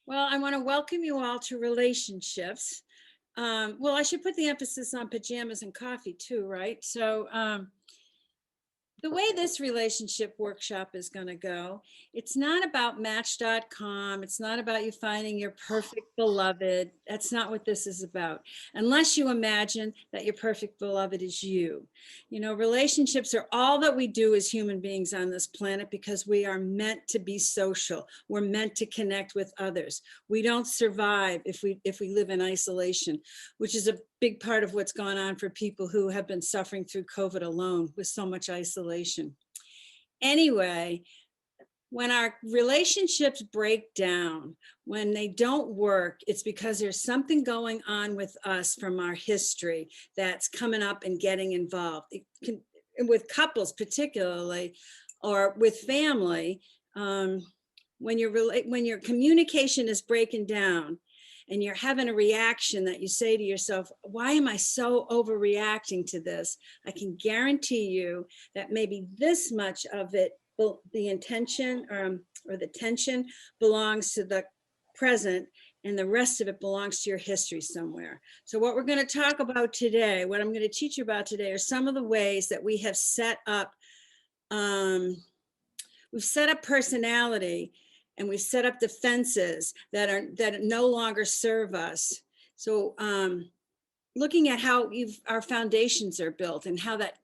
Well, I want to welcome you all to relationships. Well, I should put the emphasis on pajamas and coffee too, right? So the way this relationship workshop is going to go, it's not about match.com. It's not about you finding your perfect beloved. That's not what this is about. Unless you imagine that your perfect beloved is you. You know, relationships are all that we do as human beings on this planet because we are meant to be social. We're meant to connect with others. We don't survive if we live in isolation, which is a big part of what's gone on for people who have been suffering through COVID alone with so much isolation. Anyway, when our relationships break down, when they don't work, it's because there's something going on with us from our history that's coming up and getting involved. With couples particularly, or with family, when your communication is breaking down, and you're having a reaction that you say to yourself, why am I so overreacting to this? I can guarantee you that maybe this much of it, the intention or the tension belongs to the present, and the rest of it belongs to your history somewhere. So what we're going to talk about today, what I'm going to teach you about today, are some of the ways that we have set up, personality, and we've set up defenses that no longer serve us. So looking at how our foundations are built and how that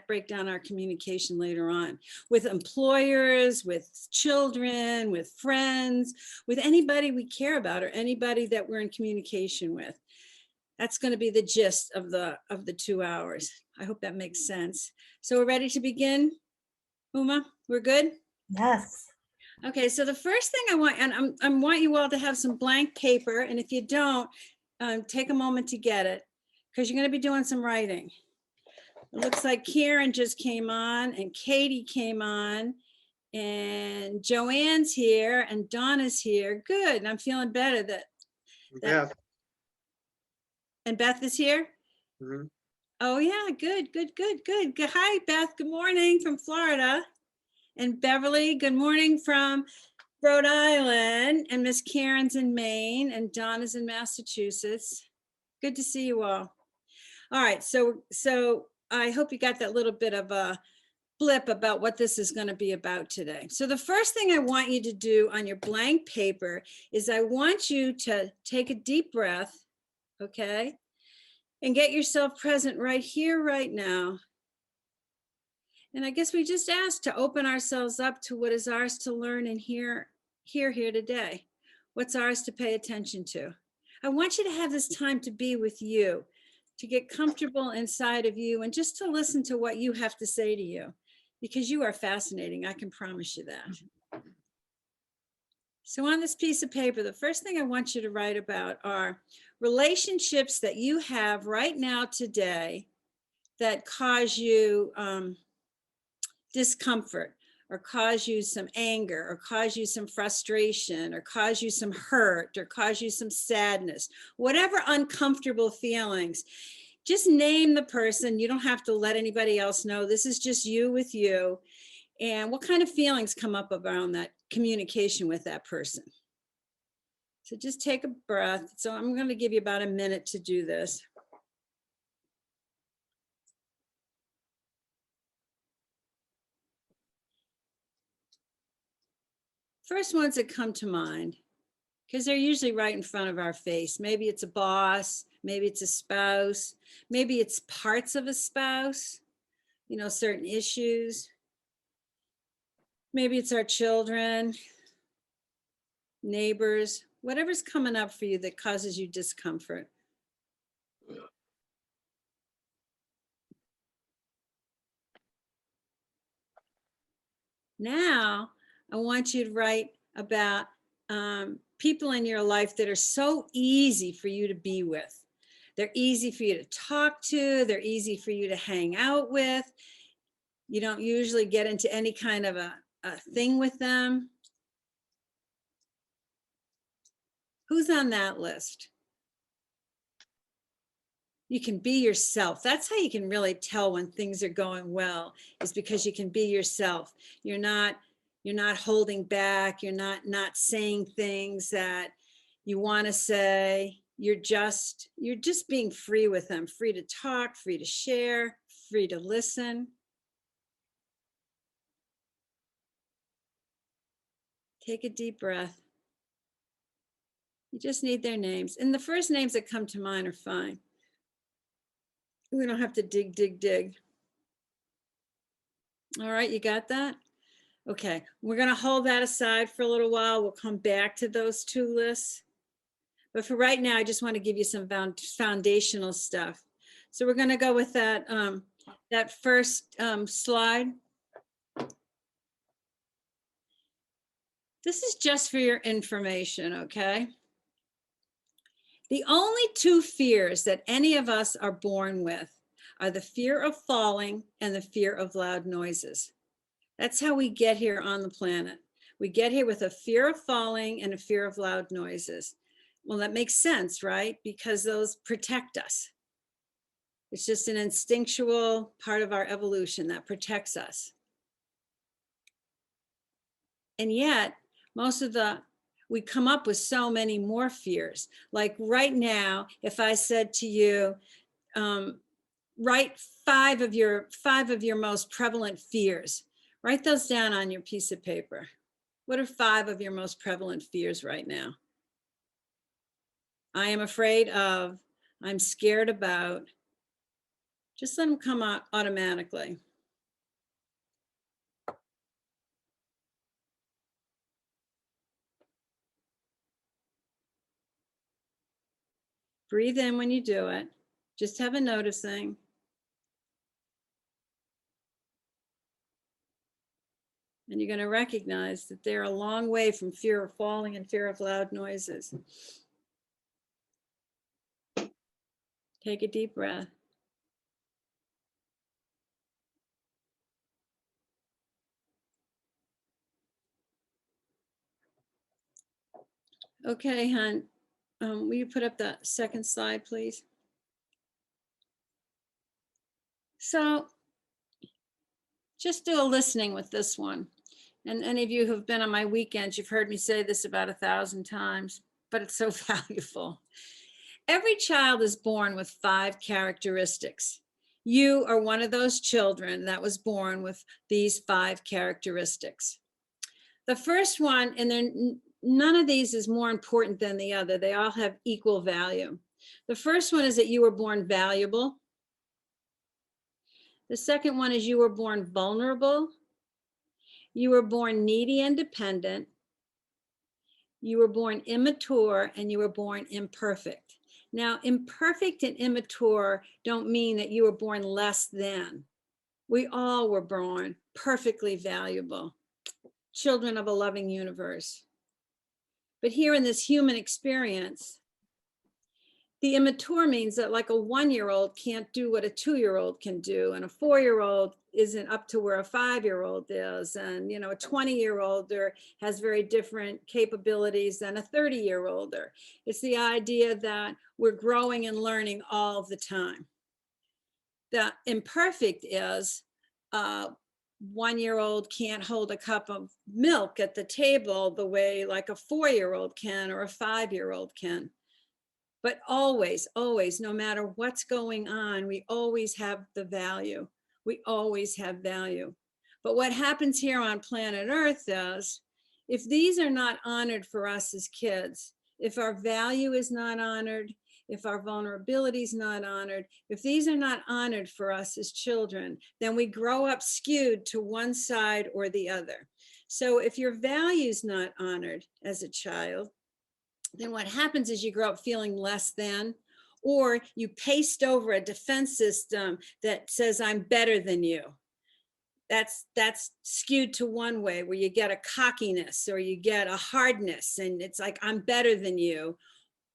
break down our communication later on with employers, with children, with friends, with anybody we care about or anybody that we're in communication with. That's going to be the gist of the 2 hours. I hope that makes sense. So we're ready to begin. Uma, we're good? Yes. Okay, so the first thing I want, and I want you all to have some blank paper, and if you don't, take a moment to get it, because you're going to be doing some writing. It looks like Karen just came on, and Katie came on, and Joanne's here, and Donna's here. Good, and I'm feeling better that Yeah. And Beth is here? Mhm. Oh yeah, good. Hi, Beth, good morning from Florida. And Beverly, good morning from Rhode Island. And Miss Karen's in Maine, and Donna's in Massachusetts. Good to see you all. All right, so I hope you got that little bit of a blip about what this is going to be about today. So the first thing I want you to do on your blank paper is I want you to take a deep breath, okay? And get yourself present right here, right now. And I guess we just asked to open ourselves up to what is ours to learn and hear today. What's ours to pay attention to. I want you to have this time to be with you, to get comfortable inside of you, and just to listen to what you have to say to you, because you are fascinating. I can promise you that. So on this piece of paper, the first thing I want you to write about are relationships that you have right now today that cause you discomfort, or cause you some anger, or cause you some frustration, or cause you some hurt, or cause you some sadness, whatever uncomfortable feelings. Just name the person. You don't have to let anybody else know. This is just you with you. And what kind of feelings come up around that communication with that person? So just take a breath. So I'm going to give you about a minute to do this. First ones that come to mind, because they're usually right in front of our face. Maybe it's a boss, maybe it's a spouse, maybe it's parts of a spouse, you know, certain issues. Maybe it's our children, neighbors, whatever's coming up for you that causes you discomfort. Now, I want you to write about people in your life that are so easy for you to be with. They're easy for you to talk to. They're easy for you to hang out with. You don't usually get into any kind of a thing with them. Who's on that list? You can be yourself. That's how you can really tell when things are going well, is because you can be yourself. You're not You're not holding back. You're not saying things that you want to say. You're just being free with them, free to talk, free to share, free to listen. Take a deep breath. You just need their names. And the first names that come to mind are fine. We don't have to dig. All right, you got that? Okay, we're going to hold that aside for a little while. We'll come back to those two lists. But for right now, I just want to give you some foundational stuff. So we're going to go with that, that first slide. This is just for your information, okay? The only two fears that any of us are born with are the fear of falling and the fear of loud noises. That's how we get here on the planet. We get here with a fear of falling and a fear of loud noises. Well, that makes sense, right? Because those protect us. It's just an instinctual part of our evolution that protects us. And yet, we come up with so many more fears. Like right now, if I said to you, write five of your most prevalent fears. Write those down on your piece of paper. What are 5 of your most prevalent fears right now? I am afraid of, I'm scared about. Just let them come out automatically. Breathe in when you do it. Just have a noticing. And you're going to recognize that they're a long way from fear of falling and fear of loud noises. Take a deep breath. Okay, hon, will you put up the second slide, please? So just do a listening with this one. And any of you who've been on my weekends, you've heard me say this about 1,000 times, but it's so valuable. Every child is born with 5 characteristics. You are one of those children that was born with these 5 characteristics. The first one, and none of these is more important than the other. They all have equal value. The first one is that you were born valuable. The second one is you were born vulnerable. You were born needy and dependent. You were born immature, and you were born imperfect. Now, imperfect and immature don't mean that you were born less than. We all were born perfectly valuable, children of a loving universe. But here in this human experience, the immature means that like a 1-year-old can't do what a 2-year-old can do, and a 4-year-old isn't up to where a 5-year-old is, and a 20-year-older has very different capabilities than a 30-year-older. It's the idea that we're growing and learning all the time. The imperfect is 1-year-old can't hold a cup of milk at the table the way like a 4-year-old can or a 5-year-old can. But always, always, no matter what's going on, we always have the value. We always have value. But what happens here on planet Earth is, if these are not honored for us as kids, if our value is not honored, if our vulnerability is not honored, if these are not honored for us as children, then we grow up skewed to one side or the other. So if your value is not honored as a child, then what happens is you grow up feeling less than, or you paste over a defense system that says, I'm better than you. That's skewed to one way, where you get a cockiness or you get a hardness, and it's like, I'm better than you,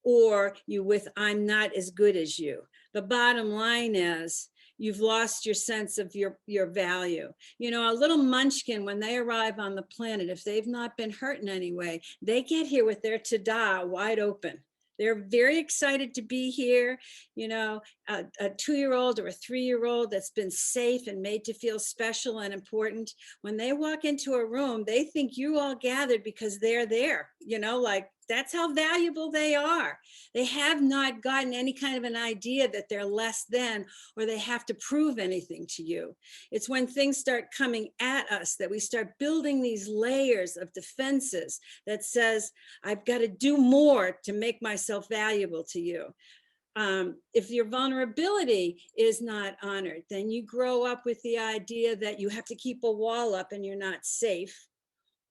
or you with, I'm not as good as you. The bottom line is, you've lost your sense of your value. A little munchkin, when they arrive on the planet, if they've not been hurt in any way, they get here with their tada wide open. They're very excited to be here. You know, a 2-year-old or a 3-year-old that's been safe and made to feel special and important. When they walk into a room, they think you all gathered because they're there, you know, like that's how valuable they are. They have not gotten any kind of an idea that they're less than or they have to prove anything to you. It's when things start coming at us that we start building these layers of defenses that says, I've got to do more to make myself valuable to you. If your vulnerability is not honored, then you grow up with the idea that you have to keep a wall up and you're not safe,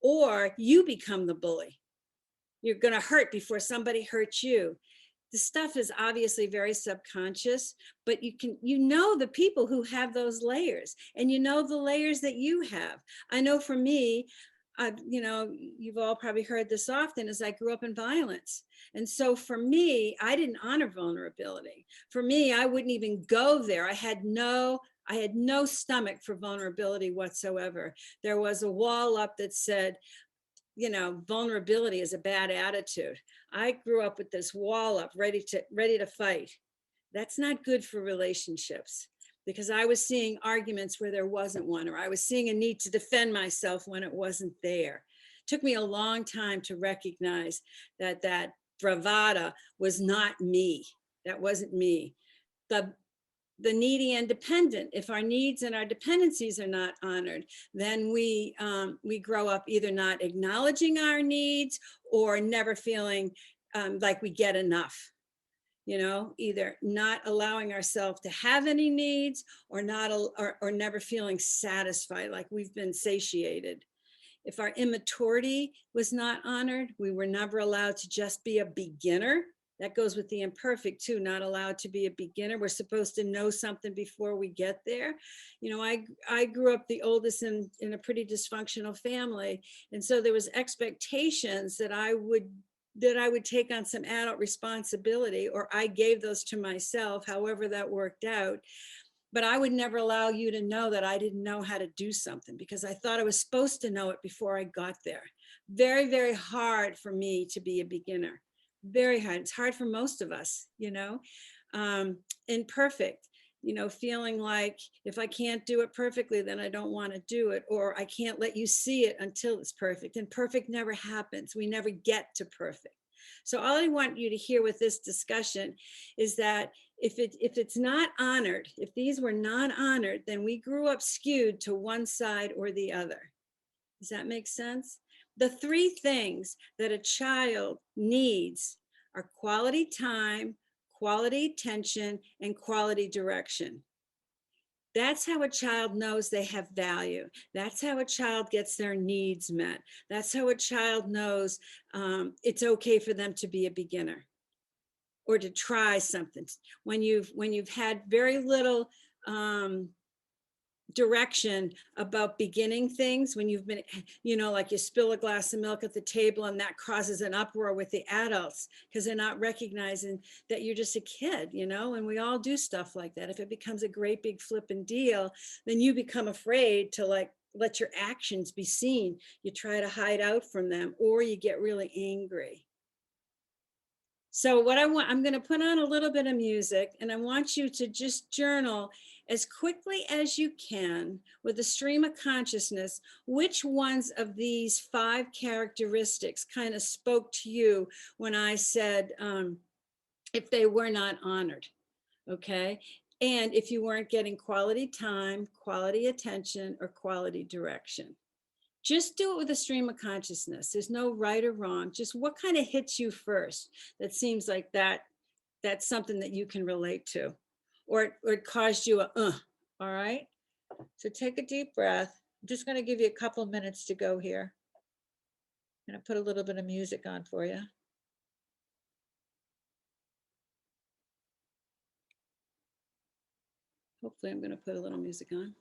or you become the bully. You're going to hurt before somebody hurts you. The stuff is obviously very subconscious, but you know the people who have those layers, and you know the layers that you have. I know for me, you know, you've all probably heard this often, as I grew up in violence. And so for me, I didn't honor vulnerability. For me, I wouldn't even go there. I had no stomach for vulnerability whatsoever. There was a wall up that said, you know, vulnerability is a bad attitude. I grew up with this wall up, ready to fight. That's not good for relationships, because I was seeing arguments where there wasn't one, or I was seeing a need to defend myself when it wasn't there. It took me a long time to recognize that that bravada was not me. That wasn't me. The needy and dependent. If our needs and our dependencies are not honored, then we grow up either not acknowledging our needs or never feeling like we get enough. You know, either not allowing ourselves to have any needs or not or never feeling satisfied, like we've been satiated. If our immaturity was not honored, we were never allowed to just be a beginner. That goes with the imperfect too, not allowed to be a beginner. We're supposed to know something before we get there. You know, I grew up the oldest in a pretty dysfunctional family. And so there was expectations that I would take on some adult responsibility, or I gave those to myself, however that worked out. But I would never allow you to know that I didn't know how to do something, because I thought I was supposed to know it before I got there. Very, very hard for me to be a beginner. Very hard. It's hard for most of us, you know. Imperfect, you know, feeling like if I can't do it perfectly, then I don't want to do it, or I can't let you see it until it's perfect. And perfect never happens. We never get to perfect. So all I want you to hear with this discussion is that if it's not honored, if these were not honored, then we grew up skewed to one side or the other. Does that make sense? The three things that a child needs are quality time, quality attention, and quality direction. That's how a child knows they have value. That's how a child gets their needs met. That's how a child knows it's okay for them to be a beginner or to try something. When you've had very little direction about beginning things, when you've been, you know, like you spill a glass of milk at the table and that causes an uproar with the adults because they're not recognizing that you're just a kid, you know, and we all do stuff like that. If it becomes a great big flipping deal, then you become afraid to like let your actions be seen. You try to hide out from them, or you get really angry. So what I'm going to put on a little bit of music, and I want you to just journal as quickly as you can with a stream of consciousness, which ones of these 5 characteristics kind of spoke to you when I said, if they were not honored, okay? And if you weren't getting quality time, quality attention, or quality direction. Just do it with a stream of consciousness. There's no right or wrong. Just what kind of hits you first that seems like that's something that you can relate to, or it caused you a all right? So take a deep breath. I'm just going to give you a couple of minutes to go here. I'm going to put a little bit of music on for you. Hopefully I'm going to put a little music on.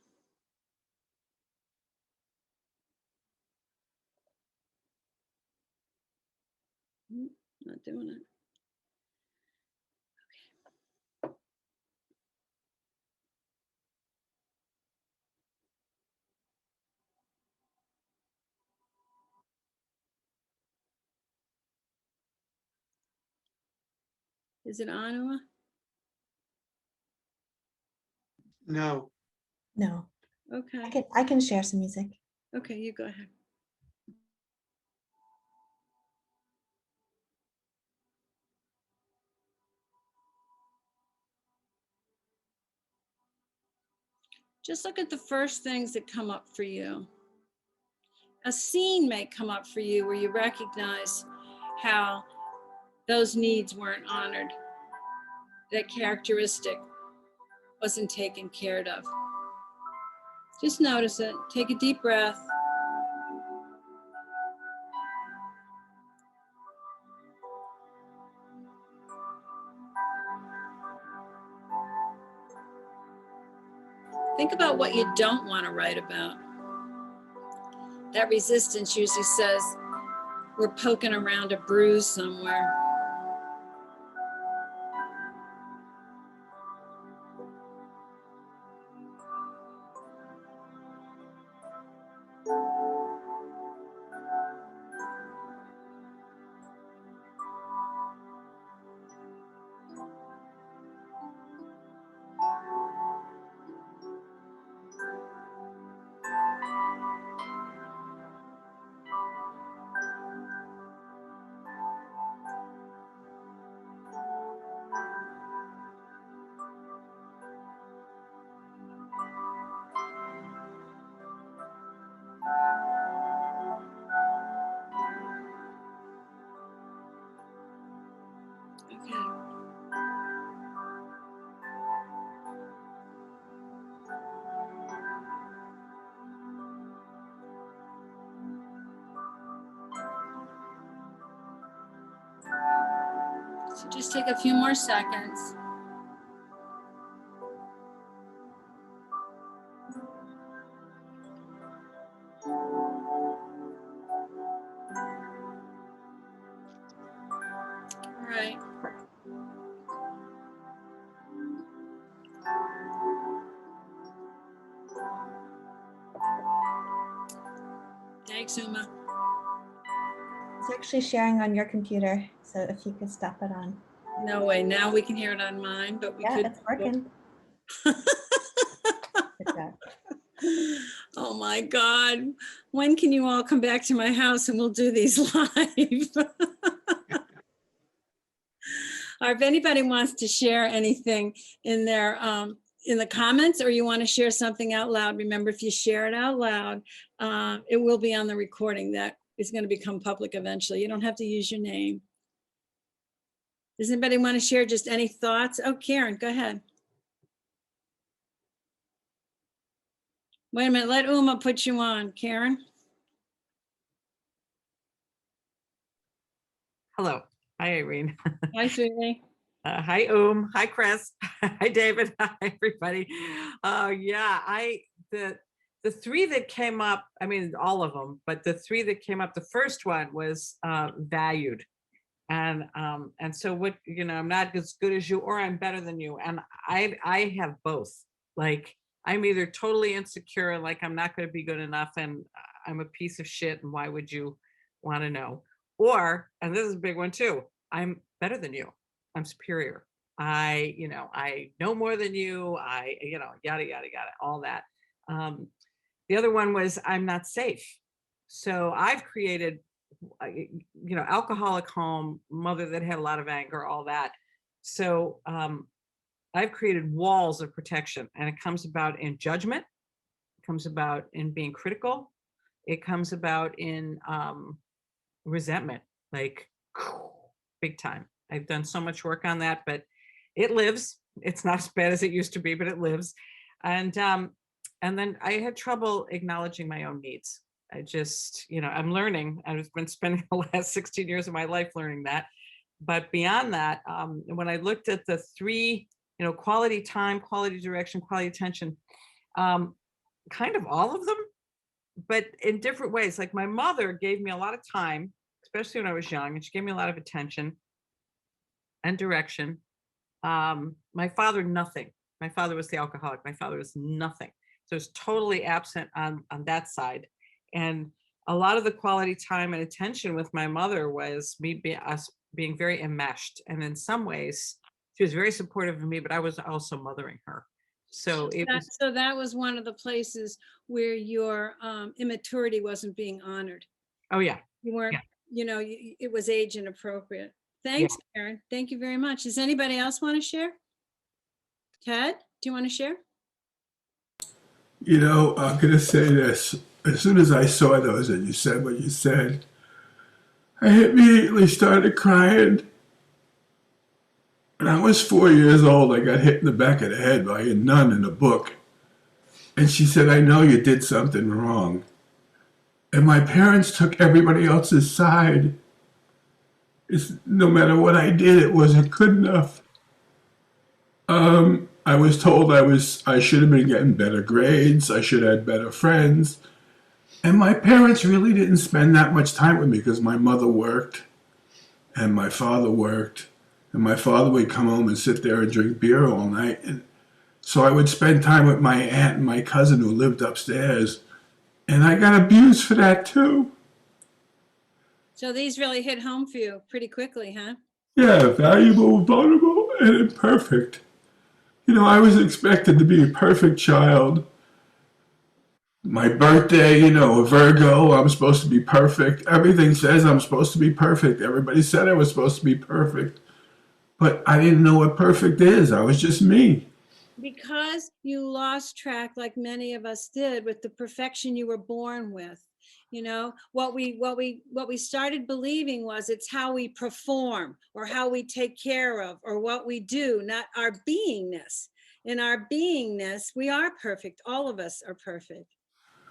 Not doing it. Is it on, Uma? No. No, Okay. I can share some music. Okay, you go ahead. Just look at the first things that come up for you. A scene may come up for you where you recognize how those needs weren't honored, that characteristic wasn't taken care of. Just notice it. Take a deep breath. Think about what you don't want to write about. That resistance usually says we're poking around a bruise somewhere. Okay. So just take a few more seconds. All right. Thanks, Uma. It's actually sharing on your computer, so if you could stop it on. No way. Now we can hear it on mine, but we Yeah, could. it's working. Good job. Oh my God. When can you all come back to my house and we'll do these live? Or if anybody wants to share anything in their in the comments, or you want to share something out loud, remember, if you share it out loud, it will be on the recording that is going to become public eventually. You don't have to use your name. Does anybody want to share just any thoughts? Oh, Karen, go ahead. Wait a minute, let Uma put you on. Karen? Hello. Hi, Irene. Hi, sweetie. Hi, Hi, Chris. Hi, David. Hi, everybody. The three that came up, I mean, all of them, but the three that came up, the first one was valued. And so what, I'm not as good as you, or I'm better than you. And I have both. Like, I'm either totally insecure and like I'm not going to be good enough and I'm a piece of shit and why would you want to know? Or, and this is a big one too, I'm better than you. I'm superior. I know more than you. Yada, yada, yada, all that. The other one was I'm not safe. So I've created, alcoholic home, mother that had a lot of anger, all that. So I've created walls of protection, and it comes about in judgment. It comes about in being critical. It comes about in resentment, like big time. I've done so much work on that, but it lives. It's not as bad as it used to be, but it lives. And then I had trouble acknowledging my own needs. I just, I'm learning. I've been spending the last 16 years of my life learning that. But beyond that, when I looked at the three, quality time, quality direction, quality attention, kind of all of them, but in different ways. Like my mother gave me a lot of time, especially when I was young, and she gave me a lot of attention and direction. My father, nothing. My father was the alcoholic. My father was nothing. So it's totally absent on that side. And a lot of the quality time and attention with my mother was us being very enmeshed. And in some ways, she was very supportive of me, but I was also mothering her. So it was, So that was one of the places where your immaturity wasn't being honored. oh yeah, You weren't, Yeah. you know, it was age inappropriate. Yeah. Thanks, Karen. Thank you very much. Does anybody else want to share? Ted, do you want to share? You know, I'm going to say this. As soon as I saw those and you said what you said, I immediately started crying. And I was 4 years old. I got hit in the back of the head by a nun in a book. And she said, I know you did something wrong. And my parents took everybody else's side. No matter what I did, it wasn't good enough. I was told I should have been getting better grades. I should have had better friends. And my parents really didn't spend that much time with me because my mother worked and my father worked. And my father would come home and sit there and drink beer all night. And so I would spend time with my aunt and my cousin who lived upstairs. And I got abused for that too. So these really hit home for you pretty quickly, huh? Yeah, valuable, vulnerable, and imperfect. You know, I was expected to be a perfect child. My birthday, you know, a Virgo, I'm supposed to be perfect. Everything says I'm supposed to be perfect. Everybody said I was supposed to be perfect. But I didn't know what perfect is. I was just me. Because you lost track, like many of us did, with the perfection you were born with. You know, what we started believing was it's how we perform or how we take care of or what we do, not our beingness. In our beingness, we are perfect. All of us are perfect.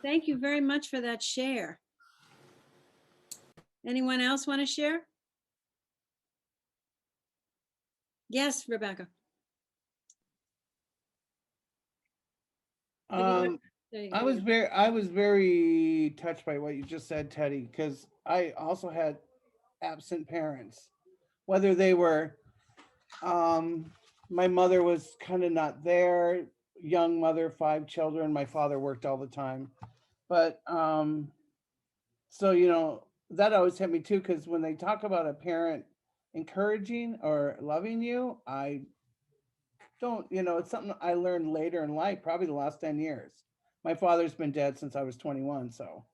Thank you very much for that share. Anyone else want to share? Yes, Rebecca. There you I go. was very touched by what you just said, Teddy, because I also had absent parents. Whether they were, my mother was kind of not there, young mother, 5 children. My father worked all the time, but so that always hit me too, because when they talk about a parent encouraging or loving you, I don't, it's something I learned later in life, probably the last 10 years. My father's been dead since I was 21. So,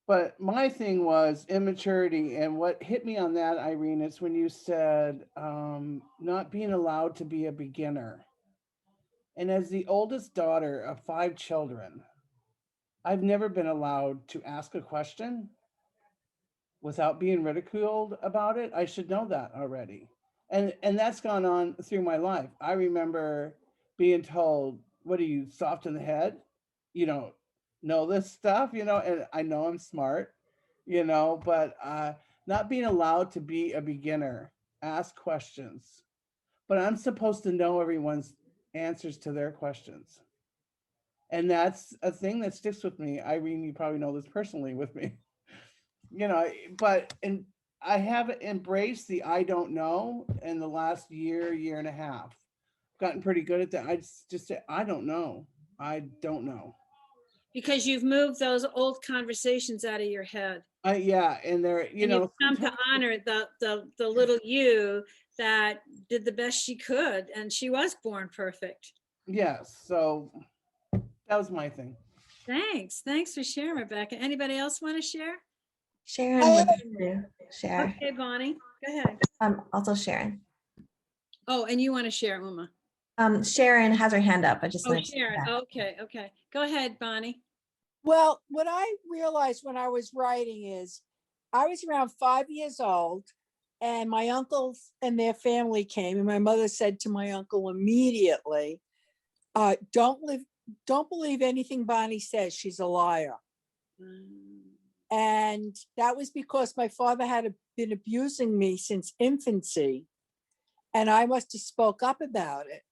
but my thing was immaturity. And what hit me on that, Irene, is when you said not being allowed to be a beginner. And as the oldest daughter of 5 children, I've never been allowed to ask a question without being ridiculed about it. I should know that already. And that's gone on through my life. I remember being told, what are you, soft in the head? You don't know this stuff, and I know I'm smart, but not being allowed to be a beginner, ask questions. But I'm supposed to know everyone's answers to their questions. And that's a thing that sticks with me. Irene, you probably know this personally with me. But I have embraced the I don't know in the last year and a half. Gotten pretty good at that. I just say, I don't know. I don't know. Because you've moved those old conversations out of your head. Yeah, and they're, And you've come to honor the little you that did the best she could, and she was born perfect. Yes, so that was my thing. Thanks for sharing, Rebecca. Anybody else want to share? Sharon wants to share. Okay, Bonnie, go ahead. Also Sharon. Oh, and you want to share, Uma? Sharon has her hand up. I just Oh, wanted to say Sharon. that. Okay. Go ahead, Bonnie. Well, what I realized when I was writing is I was around 5 years old and my uncles and their family came, and my mother said to my uncle immediately, don't believe anything Bonnie says. She's a liar. And that was because my father had been abusing me since infancy, and I must have spoke up about it.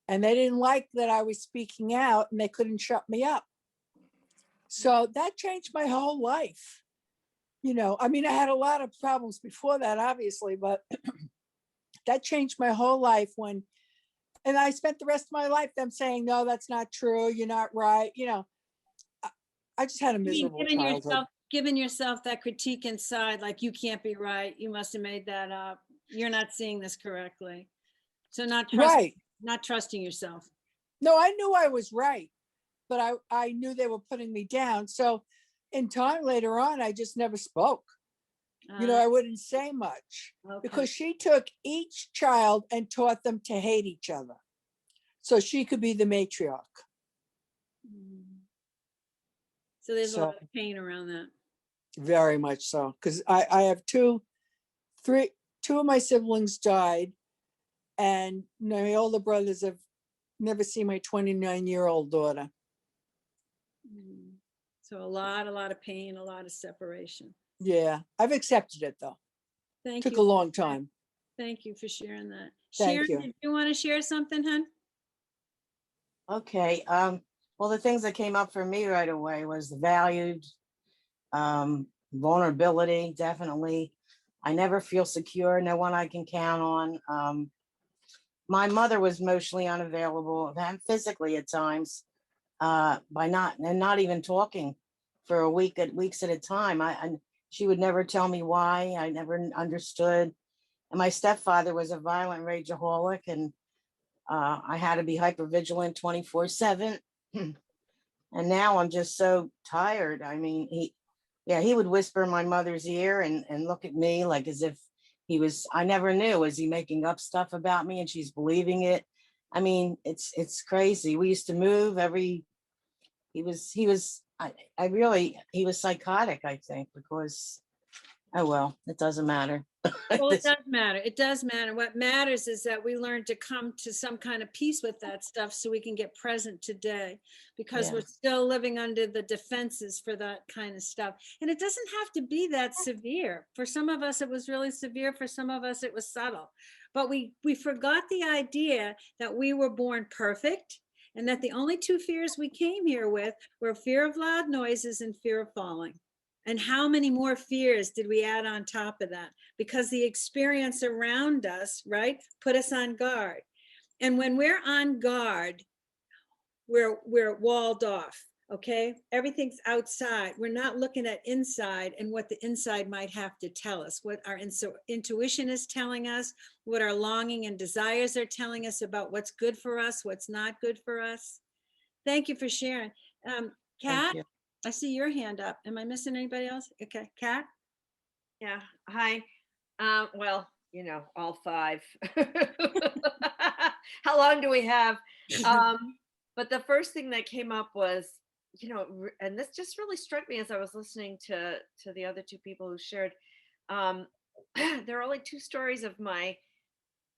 And they didn't like that I was speaking out, and they couldn't shut me up. So that changed my whole life. I mean, I had a lot of problems before that, obviously, but that changed my whole life and I spent the rest of my life them saying, no, that's not true. You're not right. I just had a miserable childhood. giving yourself that critique inside, like you can't be right. You must have made that up. You're not seeing this correctly. So Right. not trusting yourself. No, I knew I was right, but I knew they were putting me down. So in time later on, I just never spoke. I wouldn't say much Okay. because she took each child and taught them to hate each other. So she could be the matriarch. So there's a So lot of pain around that. very much so. Because I have two of my siblings died, and my older brothers have never seen my 29-year-old daughter. So a lot of pain, a lot of separation. Yeah, I've accepted it though. Thank Took you. a long time. Thank you for sharing that. Thank Sharon, you. did you want to share something, hon? Okay, well, the things that came up for me right away was the valued, vulnerability, definitely. I never feel secure, no one I can count on. My mother was emotionally unavailable, and physically at times, by not even talking for a weeks at a time. She would never tell me why. I never understood. And my stepfather was a violent rageaholic, and I had to be hypervigilant 24/7. And now I'm just so tired. I mean, he would whisper in my mother's ear and look at me like as if I never knew, was he making up stuff about me and she's believing it? I mean, it's crazy. We used to move he was psychotic, I think, because, oh, well, it doesn't matter. Well, it does matter. It does matter. What matters is that we learn to come to some kind of peace with that stuff so we can get present today, because Yeah. we're still living under the defenses for that kind of stuff. And it doesn't have to be that severe. For some of us, it was really severe. For some of us, it was subtle. But we forgot the idea that we were born perfect and that the only two fears we came here with were fear of loud noises and fear of falling. And how many more fears did we add on top of that? Because the experience around us, right, put us on guard. And when we're on guard, we're walled off, okay? Everything's outside. We're not looking at inside and what the inside might have to tell us, what our intuition is telling us, what our longing and desires are telling us about what's good for us, what's not good for us. Thank you for sharing. Kat? you. I see your hand up. Am I missing anybody else? Okay, Kat? Yeah, hi. Well, all five. How long do we have? But the first thing that came up was, and this just really struck me as I was listening to the other two people who shared. There are only two stories of my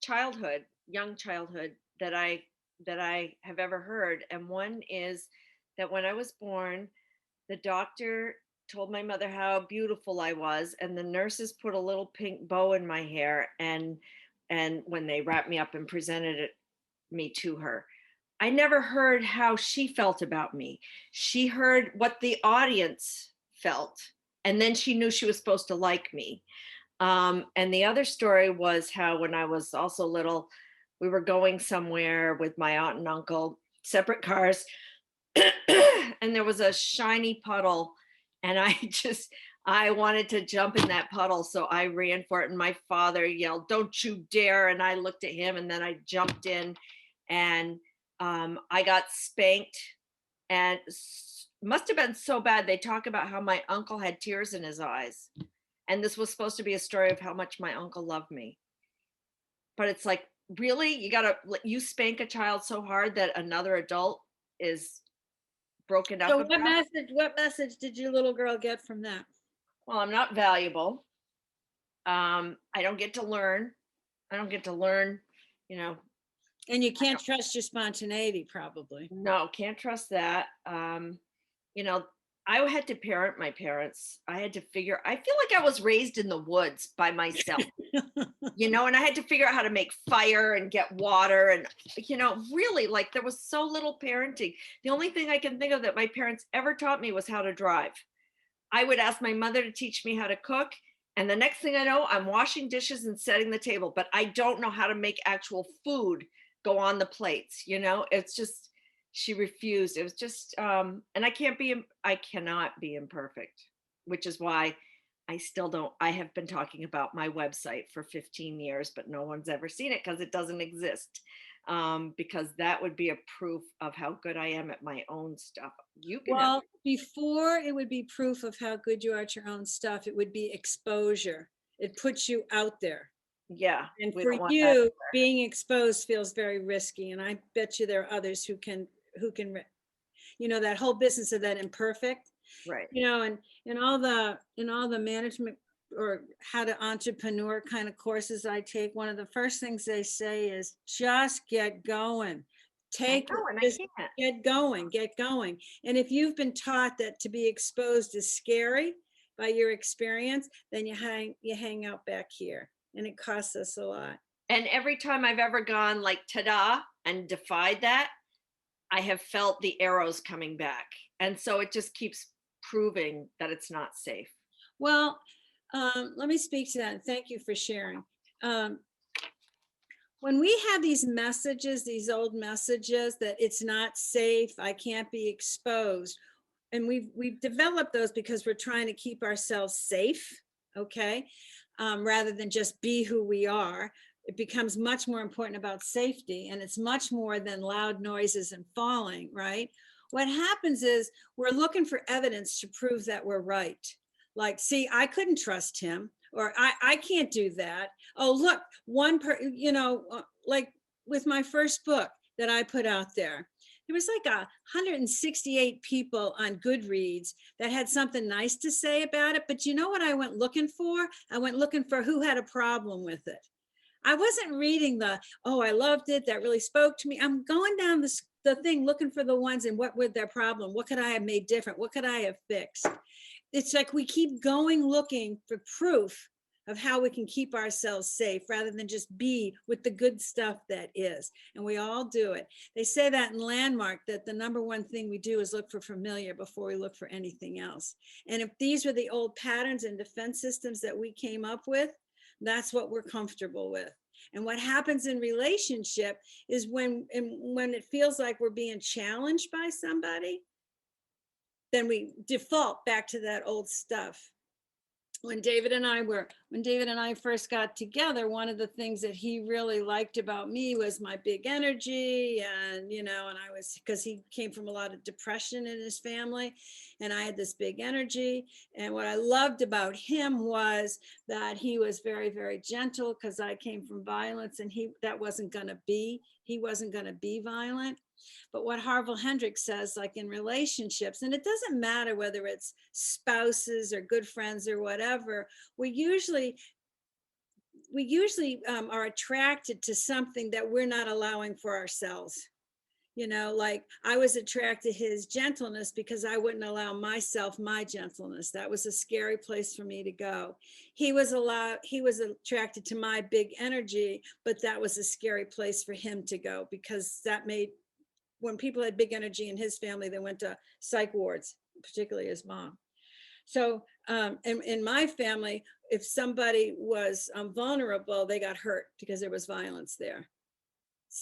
childhood, young childhood, that I have ever heard, and one is that when I was born, the doctor told my mother how beautiful I was, and the nurses put a little pink bow in my hair, and when they wrapped me up and presented me to her, I never heard how she felt about me. She heard what the audience felt, and then she knew she was supposed to like me. And the other story was how when I was also little, we were going somewhere with my aunt and uncle, separate cars, and there was a shiny puddle, and I wanted to jump in that puddle, so I ran for it, and my father yelled, "Don't you dare!" And I looked at him, and then I jumped in, and I got spanked, and must have been so bad. They talk about how my uncle had tears in his eyes, and this was supposed to be a story of how much my uncle loved me, but it's like, really, you spank a child so hard that another adult is broken up So about? what message did your little girl get from that? Well, I'm not valuable. I don't get to learn. you know And you can't trust your spontaneity, probably. no, can't trust that. you know I had to parent my parents. I feel like I was raised in the woods by myself. And I had to figure out how to make fire and get water, and really, like, there was so little parenting. The only thing I can think of that my parents ever taught me was how to drive. I would ask my mother to teach me how to cook, and the next thing I know, I'm washing dishes and setting the table, but I don't know how to make actual food go on the plates. It's just, she refused. It was just and I cannot be imperfect. which is why I still don't, I have been talking about my website for 15 years, but no one's ever seen it because it doesn't exist. Because that would be a proof of how good I am at my own stuff. You can have, Well, before it would be proof of how good you are at your own stuff, it would be exposure. It puts you out there. yeah, And we for don't want that. you, being exposed feels very risky. And I bet you there are others who can, that whole business of that imperfect, Right. and in all the management or how to entrepreneur kind of courses I take, one of the first things they say is just get going. Take know, and I just can't. get going. And if you've been taught that to be exposed is scary by your experience, then you hang out back here, and it costs us a lot. And every time I've ever gone like ta-da and defied that, I have felt the arrows coming back. And so it just keeps proving that it's not safe. Well, let me speak to that, and thank you for sharing. When we have these messages, these old messages that it's not safe, I can't be exposed, and we've developed those because we're trying to keep ourselves safe, okay, rather than just be who we are. It becomes much more important about safety, and it's much more than loud noises and falling, right? What happens is we're looking for evidence to prove that we're right. Like, see, I couldn't trust him, or I can't do that. Oh, look, like with my first book that I put out there, there was like 168 people on Goodreads that had something nice to say about it. But you know what I went looking for? I went looking for who had a problem with it. I wasn't reading oh, I loved it, that really spoke to me. I'm going down the thing looking for the ones and what was their problem? What could I have made different? What could I have fixed? It's like we keep going looking for proof of how we can keep ourselves safe rather than just be with the good stuff that is. And we all do it. They say that in Landmark, that the number one thing we do is look for familiar before we look for anything else. And if these were the old patterns and defense systems that we came up with, that's what we're comfortable with. And what happens in relationship is when it feels like we're being challenged by somebody, then we default back to that old stuff. When David and I first got together, one of the things that he really liked about me was my big energy, and and I was, because he came from a lot of depression in his family, and I had this big energy. And what I loved about him was that he was very, very gentle, because I came from violence, and he wasn't going to be violent. But what Harville Hendrix says, like in relationships, and it doesn't matter whether it's spouses or good friends or whatever, we usually are attracted to something that we're not allowing for ourselves. Like I was attracted to his gentleness because I wouldn't allow myself my gentleness. That was a scary place for me to go. He was attracted to my big energy, but that was a scary place for him to go, because that made, when people had big energy in his family, they went to psych wards, particularly his mom. So in my family, if somebody was vulnerable, they got hurt because there was violence there.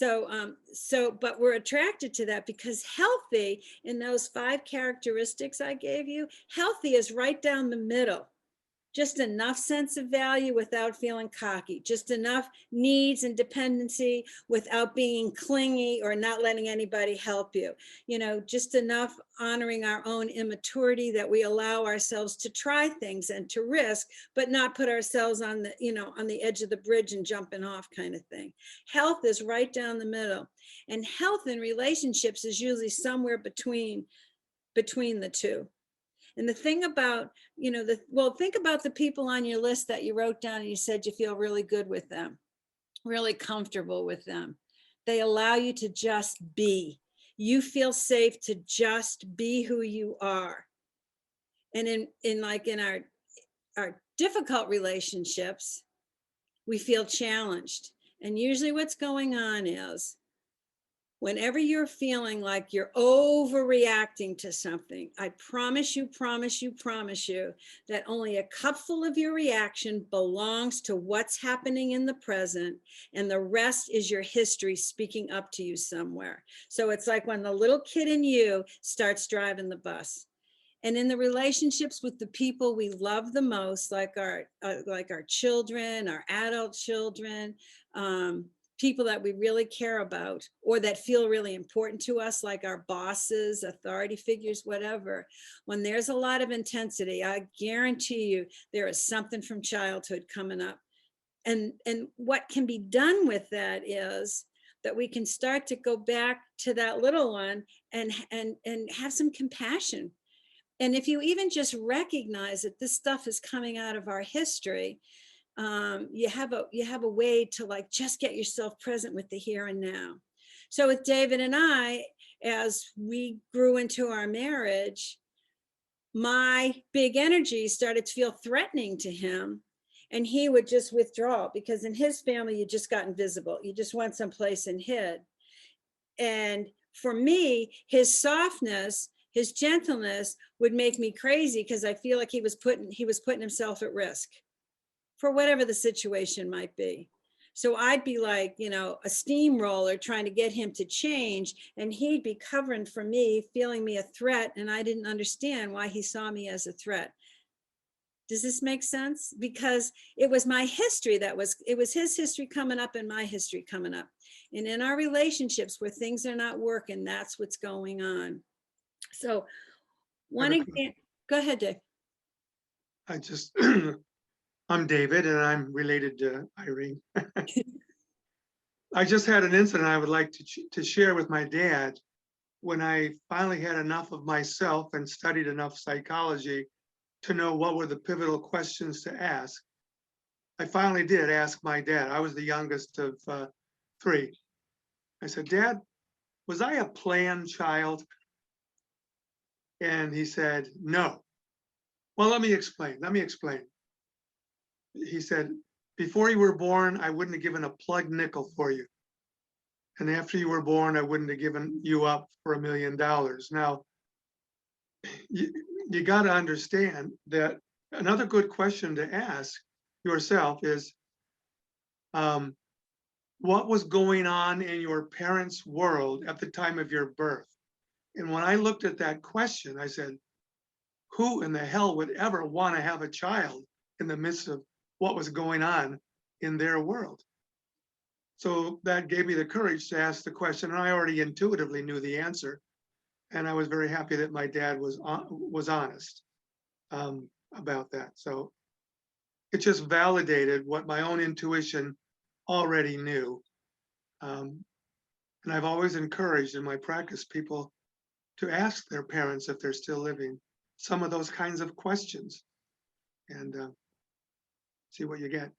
But we're attracted to that because healthy, in those 5 characteristics I gave you, healthy is right down the middle. Just enough sense of value without feeling cocky, just enough needs and dependency without being clingy or not letting anybody help you. Just enough honoring our own immaturity that we allow ourselves to try things and to risk, but not put ourselves on the edge of the bridge and jumping off kind of thing. Health is right down the middle. And health in relationships is usually somewhere between the two. And the thing about, think about the people on your list that you wrote down and you said you feel really good with them, really comfortable with them. They allow you to just be. You feel safe to just be who you are. And in our difficult relationships, we feel challenged. And usually what's going on is, whenever you're feeling like you're overreacting to something, I promise you that only a cupful of your reaction belongs to what's happening in the present, and the rest is your history speaking up to you somewhere. So it's like when the little kid in you starts driving the bus. And in the relationships with the people we love the most, like our children, our adult children, people that we really care about or that feel really important to us, like our bosses, authority figures, whatever, when there's a lot of intensity, I guarantee you there is something from childhood coming up. And what can be done with that is that we can start to go back to that little one and have some compassion. And if you even just recognize that this stuff is coming out of our history, you have a way to like just get yourself present with the here and now. So with David and I, as we grew into our marriage, my big energy started to feel threatening to him, and he would just withdraw, because in his family you just got invisible, you just went someplace and hid. And for me, his softness, his gentleness would make me crazy, because I feel like he was putting himself at risk for whatever the situation might be. So I'd be like, you know, a steamroller trying to get him to change, and he'd be covering for me, feeling me a threat, and I didn't understand why he saw me as a threat. Does this make sense? Because it was my history it was his history coming up and my history coming up. And in our relationships where things are not working, that's what's going on. So one example, go ahead, Dave. I just, I'm David and I'm related to Irene. I just had an incident I would like to share with my dad. When I finally had enough of myself and studied enough psychology to know what were the pivotal questions to ask, I finally did ask my dad. I was the youngest of 3. I said, Dad, was I a planned child? And he said, no. Well, let me explain. He said, before you were born, I wouldn't have given a plug nickel for you. And after you were born, I wouldn't have given you up for $1 million. Now, you got to understand that another good question to ask yourself is, what was going on in your parents' world at the time of your birth? And when I looked at that question, I said, who in the hell would ever want to have a child in the midst of what was going on in their world? So that gave me the courage to ask the question, and I already intuitively knew the answer. And I was very happy that my dad was honest about that. So it just validated what my own intuition already knew. And I've always encouraged in my practice people to ask their parents, if they're still living, some of those kinds of questions, and see what you get.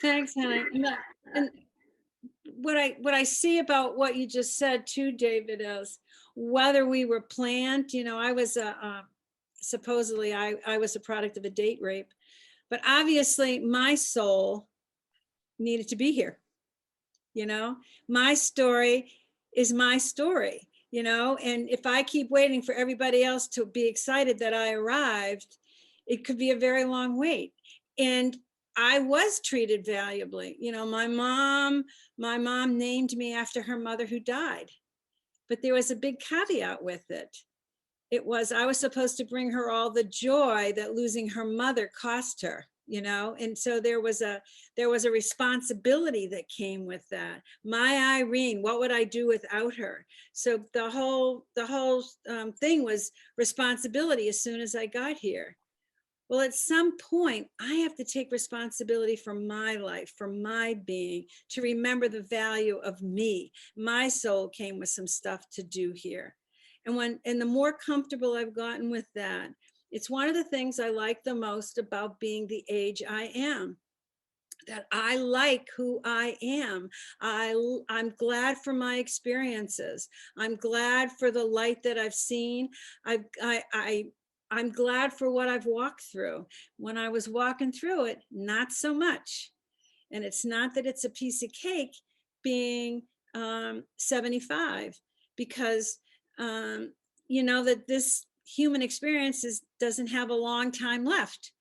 Thanks, Henry. And what I see about what you just said too, David, is whether we were planned, you know, I was supposedly I was a product of a date rape, but obviously my soul needed to be here. You know, my story is my story, you know, and if I keep waiting for everybody else to be excited that I arrived, it could be a very long wait. And I was treated valuably. You know, my mom named me after her mother who died, but there was a big caveat with it. It was, I was supposed to bring her all the joy that losing her mother cost her, you know? And so there was a responsibility that came with that. My Irene, what would I do without her? So the whole thing was responsibility as soon as I got here. Well, at some point, I have to take responsibility for my life, for my being, to remember the value of me. My soul came with some stuff to do here. And the more comfortable I've gotten with that, it's one of the things I like the most about being the age I am, that I like who I am. I'm glad for my experiences. I'm glad for the light that I've seen. I'm glad for what I've walked through. When I was walking through it, not so much. And it's not that it's a piece of cake being 75, because you know that this human experience doesn't have a long time left.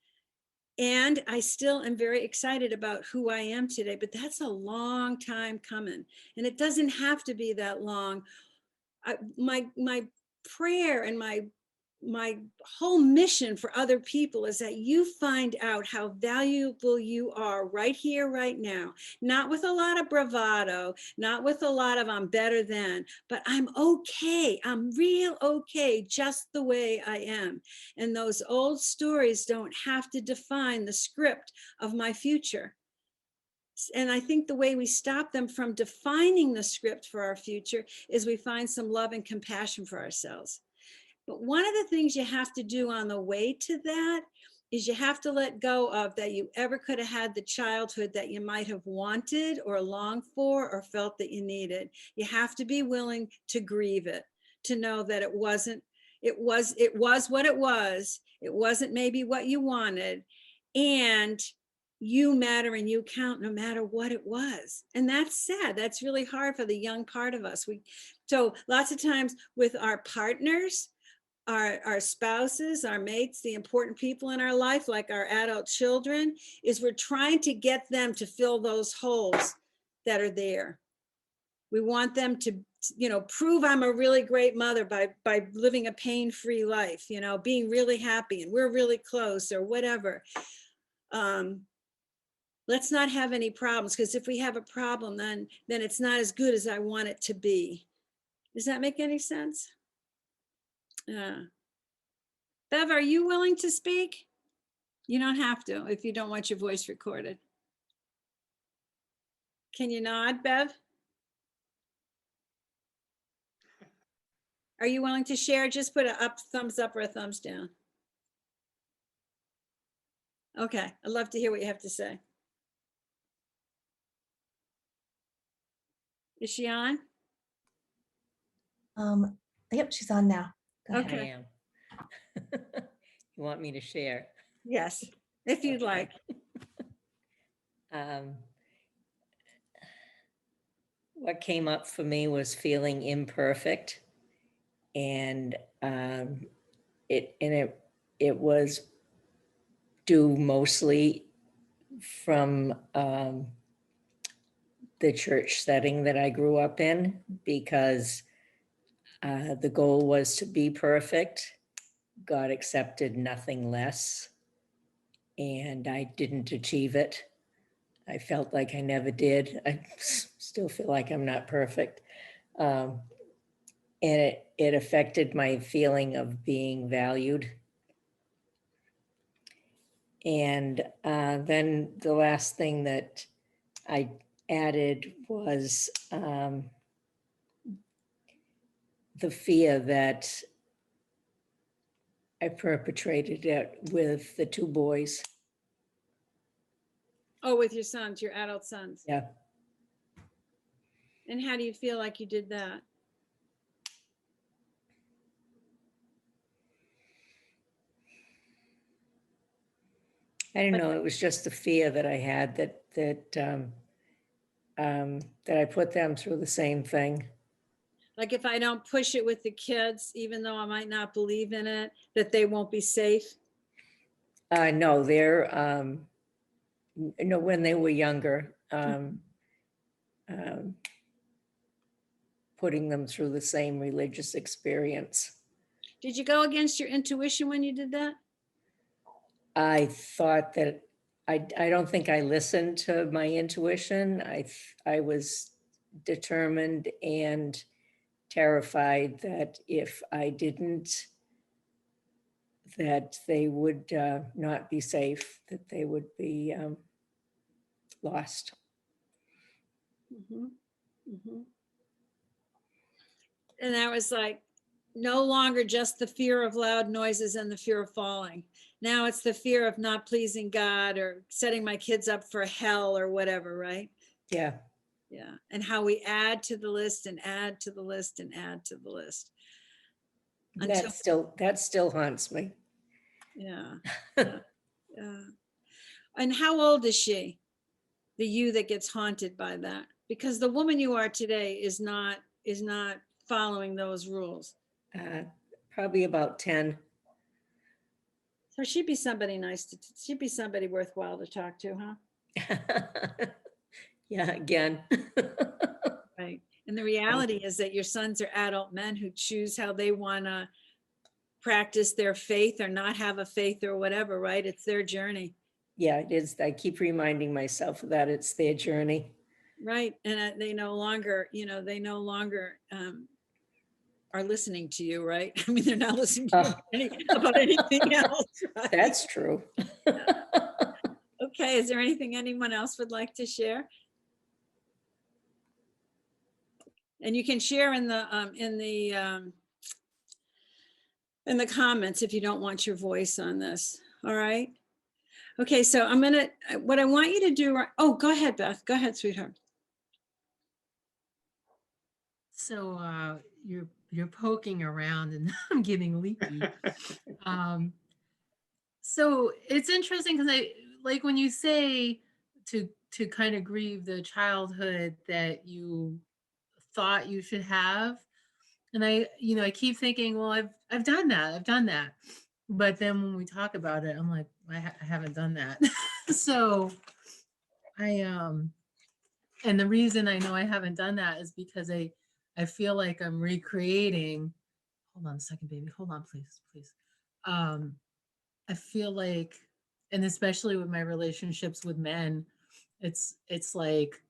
And I still am very excited about who I am today, but that's a long time coming. And it doesn't have to be that long. My prayer and my my whole mission for other people is that you find out how valuable you are right here, right now, not with a lot of bravado, not with a lot of I'm better than, but I'm okay. I'm real okay, just the way I am. And those old stories don't have to define the script of my future. And I think the way we stop them from defining the script for our future is we find some love and compassion for ourselves. But one of the things you have to do on the way to that is you have to let go of that you ever could have had the childhood that you might have wanted or longed for or felt that you needed. You have to be willing to grieve it, to know that it was what it was. It wasn't maybe what you wanted. And you matter and you count no matter what it was. And that's sad. That's really hard for the young part of us. So lots of times with our partners, our spouses, our mates, the important people in our life, like our adult children, is we're trying to get them to fill those holes that are there. We want them to, prove I'm a really great mother by living a pain-free life, being really happy and we're really close or whatever. Let's not have any problems, because if we have a problem, then it's not as good as I want it to be. Does that make any sense? Bev, are you willing to speak? You don't have to if you don't want your voice recorded. Can you nod, Bev? Are you willing to share? Just put a thumbs up or a thumbs down. Okay, I'd love to hear what you have to say. Is she on? Yep, she's on now. Go ahead. Okay. I am. You want me to share? Yes, if you'd like. What came up for me was feeling imperfect, and it was due mostly from the church setting that I grew up in, because the goal was to be perfect. God accepted nothing less, and I didn't achieve it. I felt like I never did. I still feel like I'm not perfect. And it affected my feeling of being valued. And then the last thing that I added was the fear that I perpetrated it with the two boys. Oh, with your sons, your adult sons. Yeah. And how do you feel like you did that? I don't know. It was just the fear that I had that I put them through the same thing. Like if I don't push it with the kids, even though I might not believe in it, that they won't be safe? No, they're, when they were younger, putting them through the same religious experience. Did you go against your intuition when you did that? I thought that, I don't think I listened to my intuition. I was determined and terrified that if I didn't, that they would not be safe, that they would be lost. Mm-hmm. Mm-hmm. And that was like no longer just the fear of loud noises and the fear of falling. Now it's the fear of not pleasing God or setting my kids up for hell or whatever, right? Yeah. Yeah. And how we add to the list and add to the list and add to the list. That still haunts me. Yeah. Yeah. Yeah. And how old is she? The you that gets haunted by that? Because the woman you are today is not following those rules. Probably about 10. So she'd be somebody she'd be somebody worthwhile to talk to, huh? Yeah, again. Right. And the reality is that your sons are adult men who choose how they want to practice their faith or not have a faith or whatever, right? It's their journey. Yeah, it is. I keep reminding myself that it's their journey. Right. And they no longer, are listening to you, right? I mean, they're not listening to you about anything else. Right? That's true. Okay. Is there anything anyone else would like to share? And you can share in the comments if you don't want your voice on this. All right. Okay. So what I want you to do. Oh, go ahead, Beth. Go ahead, sweetheart. So you're poking around and I'm getting leaky. So it's interesting because I like when you say to kind of grieve the childhood that you thought you should have. And I keep thinking, well, I've done that. But then when we talk about it, I'm like, I haven't done that. So and the reason I know I haven't done that is because I feel like I'm recreating. Hold on a second, baby. Hold on, please. I feel like, and especially with my relationships with men, it's like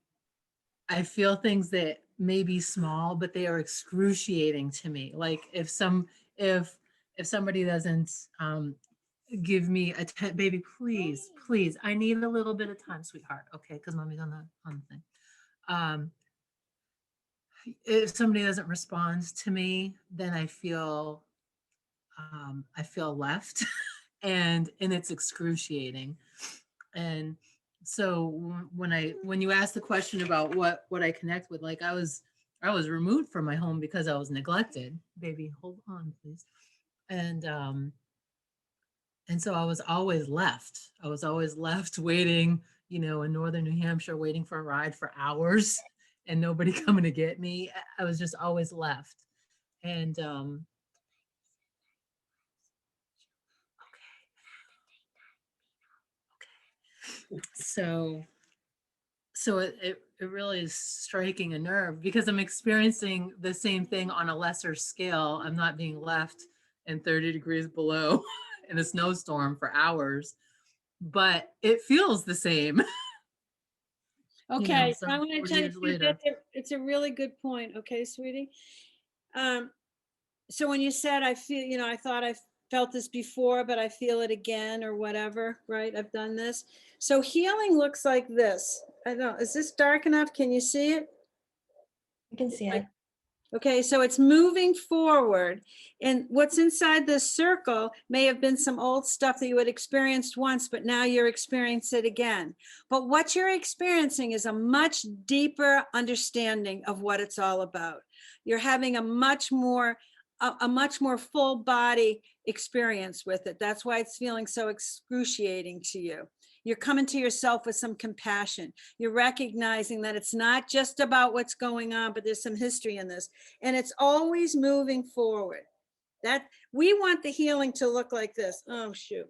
I feel things that may be small, but they are excruciating to me. Like if somebody doesn't give me baby, please, I need a little bit of time, sweetheart. Okay, because mommy's on the thing. If somebody doesn't respond to me, then I feel left and it's excruciating. And so when you ask the question about what I connect with, like I was removed from my home because I was neglected. Baby, hold on, please. And so I was always left waiting, in northern New Hampshire, waiting for a ride for hours and nobody coming to get me. I was just always left. And so it really is striking a nerve because I'm experiencing the same thing on a lesser scale. I'm not being left in 30 degrees below in a snowstorm for hours, but it feels the same. Okay, so I want to 40 tell years you, later. it's a really good point. Okay, sweetie. So when you said, I feel, I thought I felt this before, but I feel it again or whatever, right? I've done this. So healing looks like this. I don't know, is this dark enough? Can you see it? You can see it. Okay, so it's moving forward. And what's inside this circle may have been some old stuff that you had experienced once, but now you're experiencing it again. But what you're experiencing is a much deeper understanding of what it's all about. You're having a much more full body experience with it. That's why it's feeling so excruciating to you. You're coming to yourself with some compassion. You're recognizing that it's not just about what's going on, but there's some history in this. And it's always moving forward. That we want the healing to look like this. Oh, shoot.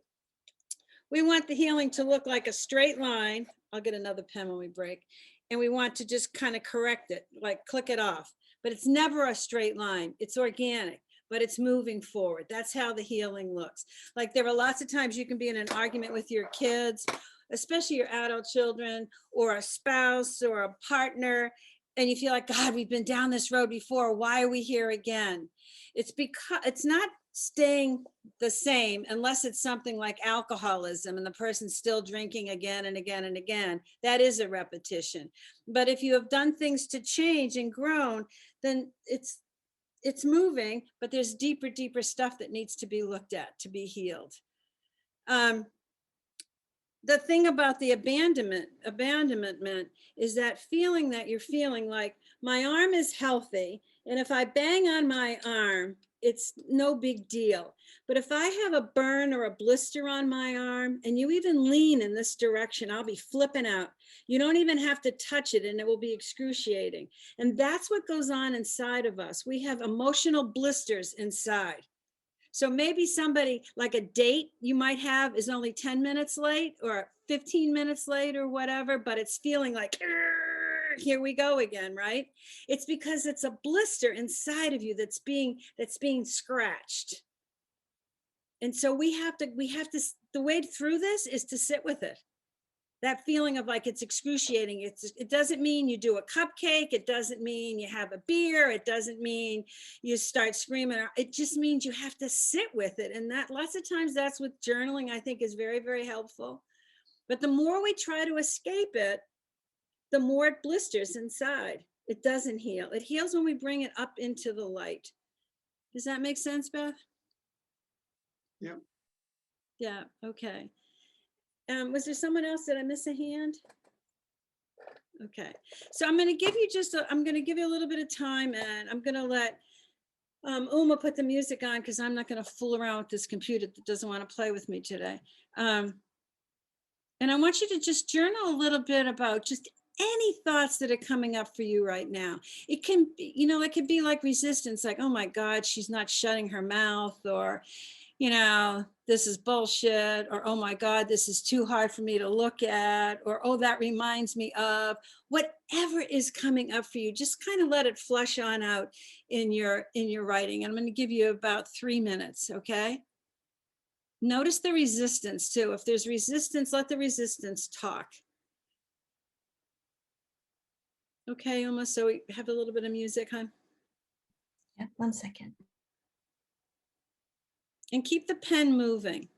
We want the healing to look like a straight line. I'll get another pen when we break. And we want to just kind of correct it, like click it off. But it's never a straight line. It's organic, but it's moving forward. That's how the healing looks. Like there are lots of times you can be in an argument with your kids, especially your adult children or a spouse or a partner, and you feel like, God, we've been down this road before. Why are we here again? It's because it's not staying the same unless it's something like alcoholism and the person's still drinking again and again and again. That is a repetition. But if you have done things to change and grown, then it's moving, but there's deeper stuff that needs to be looked at to be healed. The thing about the abandonment is that feeling that you're feeling like my arm is healthy, and if I bang on my arm, it's no big deal. But if I have a burn or a blister on my arm and you even lean in this direction, I'll be flipping out. You don't even have to touch it and it will be excruciating. And that's what goes on inside of us. We have emotional blisters inside. So maybe somebody like a date you might have is only 10 minutes late or 15 minutes late or whatever, but it's feeling like, here we go again, right? It's because it's a blister inside of you that's being scratched. And so the way through this is to sit with it. That feeling of like it's excruciating. It doesn't mean you do a cupcake. It doesn't mean you have a beer. It doesn't mean you start screaming. It just means you have to sit with it. And that lots of times that's what journaling I think is very, very helpful. But the more we try to escape it, the more it blisters inside. It doesn't heal. It heals when we bring it up into the light. Does that make sense, Beth? Yep. Yeah, okay. Was there someone else? Did I miss a hand? Okay, so I'm gonna give you I'm gonna give you a little bit of time, and I'm gonna let Uma put the music on because I'm not gonna fool around with this computer that doesn't want to play with me today. And I want you to just journal a little bit about just any thoughts that are coming up for you right now. It can be, it could be like resistance, like, oh my God, she's not shutting her mouth, or, this is bullshit, or, oh my God, this is too hard for me to look at, or, oh, that reminds me of, whatever is coming up for you, just kind of let it flush on out in your writing. I'm going to give you about 3 minutes, okay? Notice the resistance too. If there's resistance, let the resistance talk. Okay, Uma, so we have a little bit of music, huh? Yeah, 1 second. And keep the pen moving.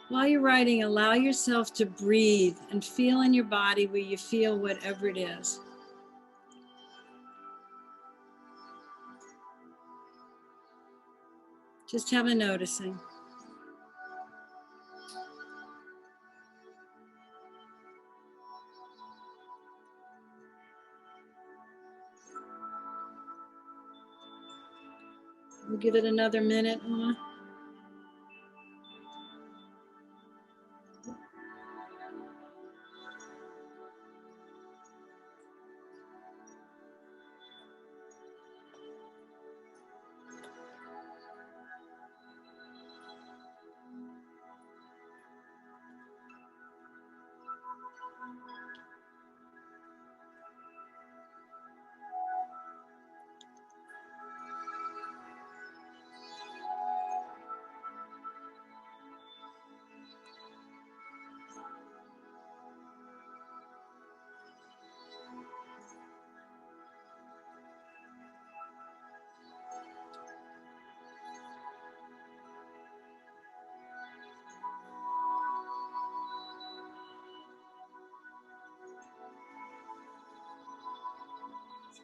While you're writing, allow yourself to breathe and feel in your body where you feel whatever it is. Just have a noticing. We'll give it another minute, Uma.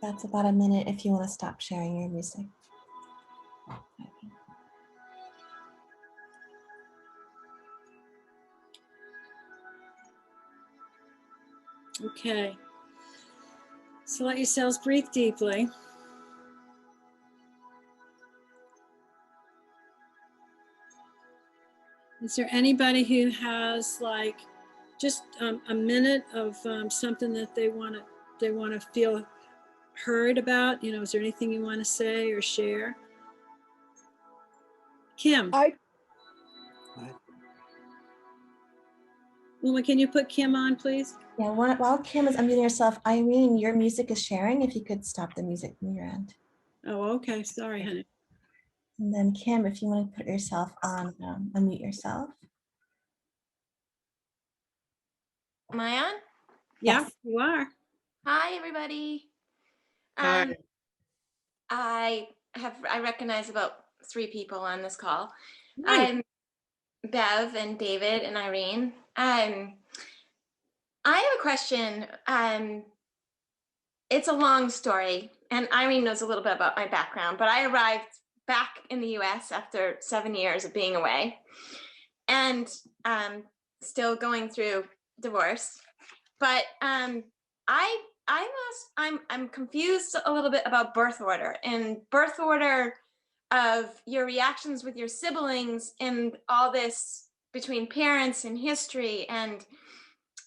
That's about a minute if you want to stop sharing your music. Okay. So let yourselves breathe deeply. Is there anybody who has like just a minute of something that they want to feel heard about? You know, is there anything you want to say or share? Kim. Uma, can you put Kim on, please? Yeah, while Kim is unmuting herself, Irene, your music is sharing. If you could stop the music from your end. Oh, okay. Sorry, honey. And then Kim, if you want to put yourself on, unmute yourself. Am I on? Yeah, Yes. you are. Hi, everybody. Hi. I recognize about 3 people on this call. Right. I'm Bev and David and Irene. I have a question. It's a long story, and Irene knows a little bit about my background, but I arrived back in the US after 7 years of being away, and still going through divorce. But I'm confused a little bit about birth order and birth order of your reactions with your siblings and all this between parents and history. And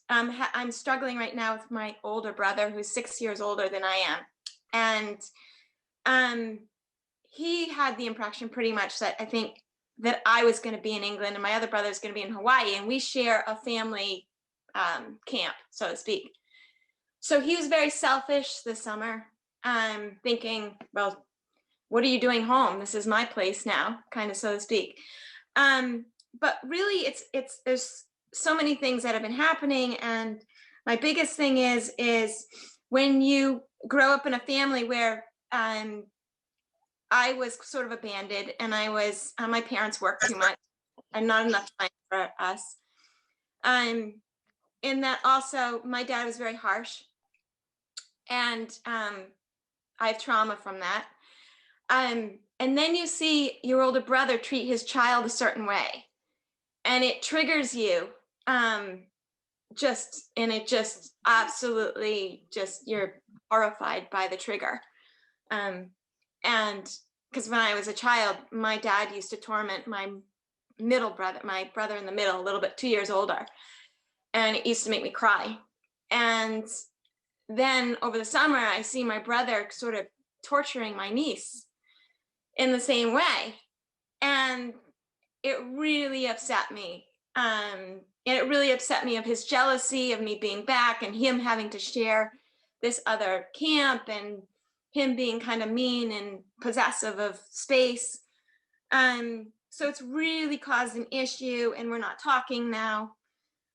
I'm struggling right now with my older brother, who's 6 years older than I am. And he had the impression pretty much that I think that I was going to be in England and my other brother is going to be in Hawaii, and we share a family camp, so to speak. So he was very selfish this summer, thinking, well, what are you doing home? This is my place now, kind of, so to speak. But really, there's so many things that have been happening, and my biggest thing is when you grow up in a family where I was sort of abandoned, and I was my parents worked too much and not enough time for us. In that also, my dad was very harsh, and I have trauma from that. And then you see your older brother treat his child a certain way, and it triggers you. Just absolutely you're horrified by the trigger. And because when I was a child, my dad used to torment my brother in the middle, a little bit 2 years older, and it used to make me cry. And then over the summer, I see my brother sort of torturing my niece in the same way. And it really upset me. And it really upset me of his jealousy of me being back and him having to share this other camp and him being kind of mean and possessive of space. So it's really caused an issue, and we're not talking now.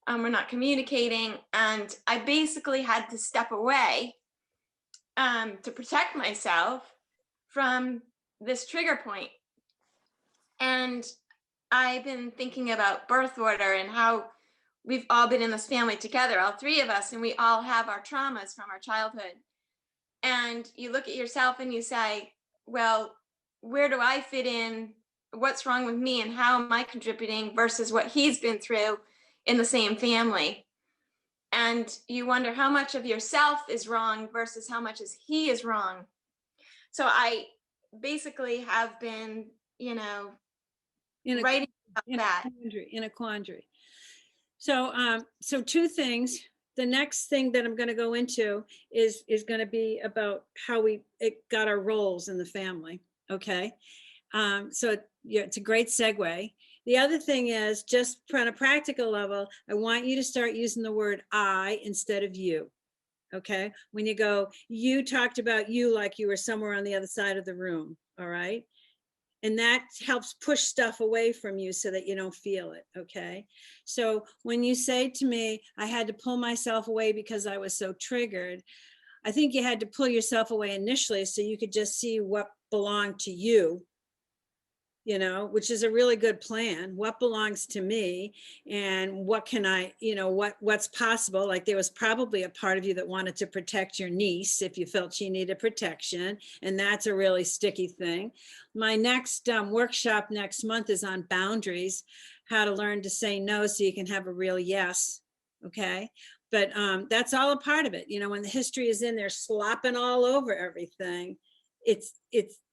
We're not communicating. And I basically had to step away to protect myself from this trigger point. And I've been thinking about birth order and how we've all been in this family together, all 3 of us, and we all have our traumas from our childhood. And you look at yourself and you say, well, where do I fit in? What's wrong with me, and how am I contributing versus what he's been through in the same family? And you wonder how much of yourself is wrong versus how much he is wrong. So I basically have been, writing about that. In a quandary. So, so 2 things. The next thing that I'm going to go into is going to be about how we got our roles in the family. Okay. So yeah, it's a great segue. The other thing is, just on a practical level, I want you to start using the word I instead of you. Okay. When you go, you talked about you like you were somewhere on the other side of the room. All right. And that helps push stuff away from you so that you don't feel it. Okay. So when you say to me, I had to pull myself away because I was so triggered, I think you had to pull yourself away initially so you could just see what belonged to you. you know, which is a really good plan. What belongs to me, and what can I, you know, what's possible. Like there was probably a part of you that wanted to protect your niece if you felt she needed protection, and that's a really sticky thing. My next workshop next month is on boundaries, how to learn to say no so you can have a real yes. Okay. But that's all a part of it. You know, when the history is in there slopping all over everything, it's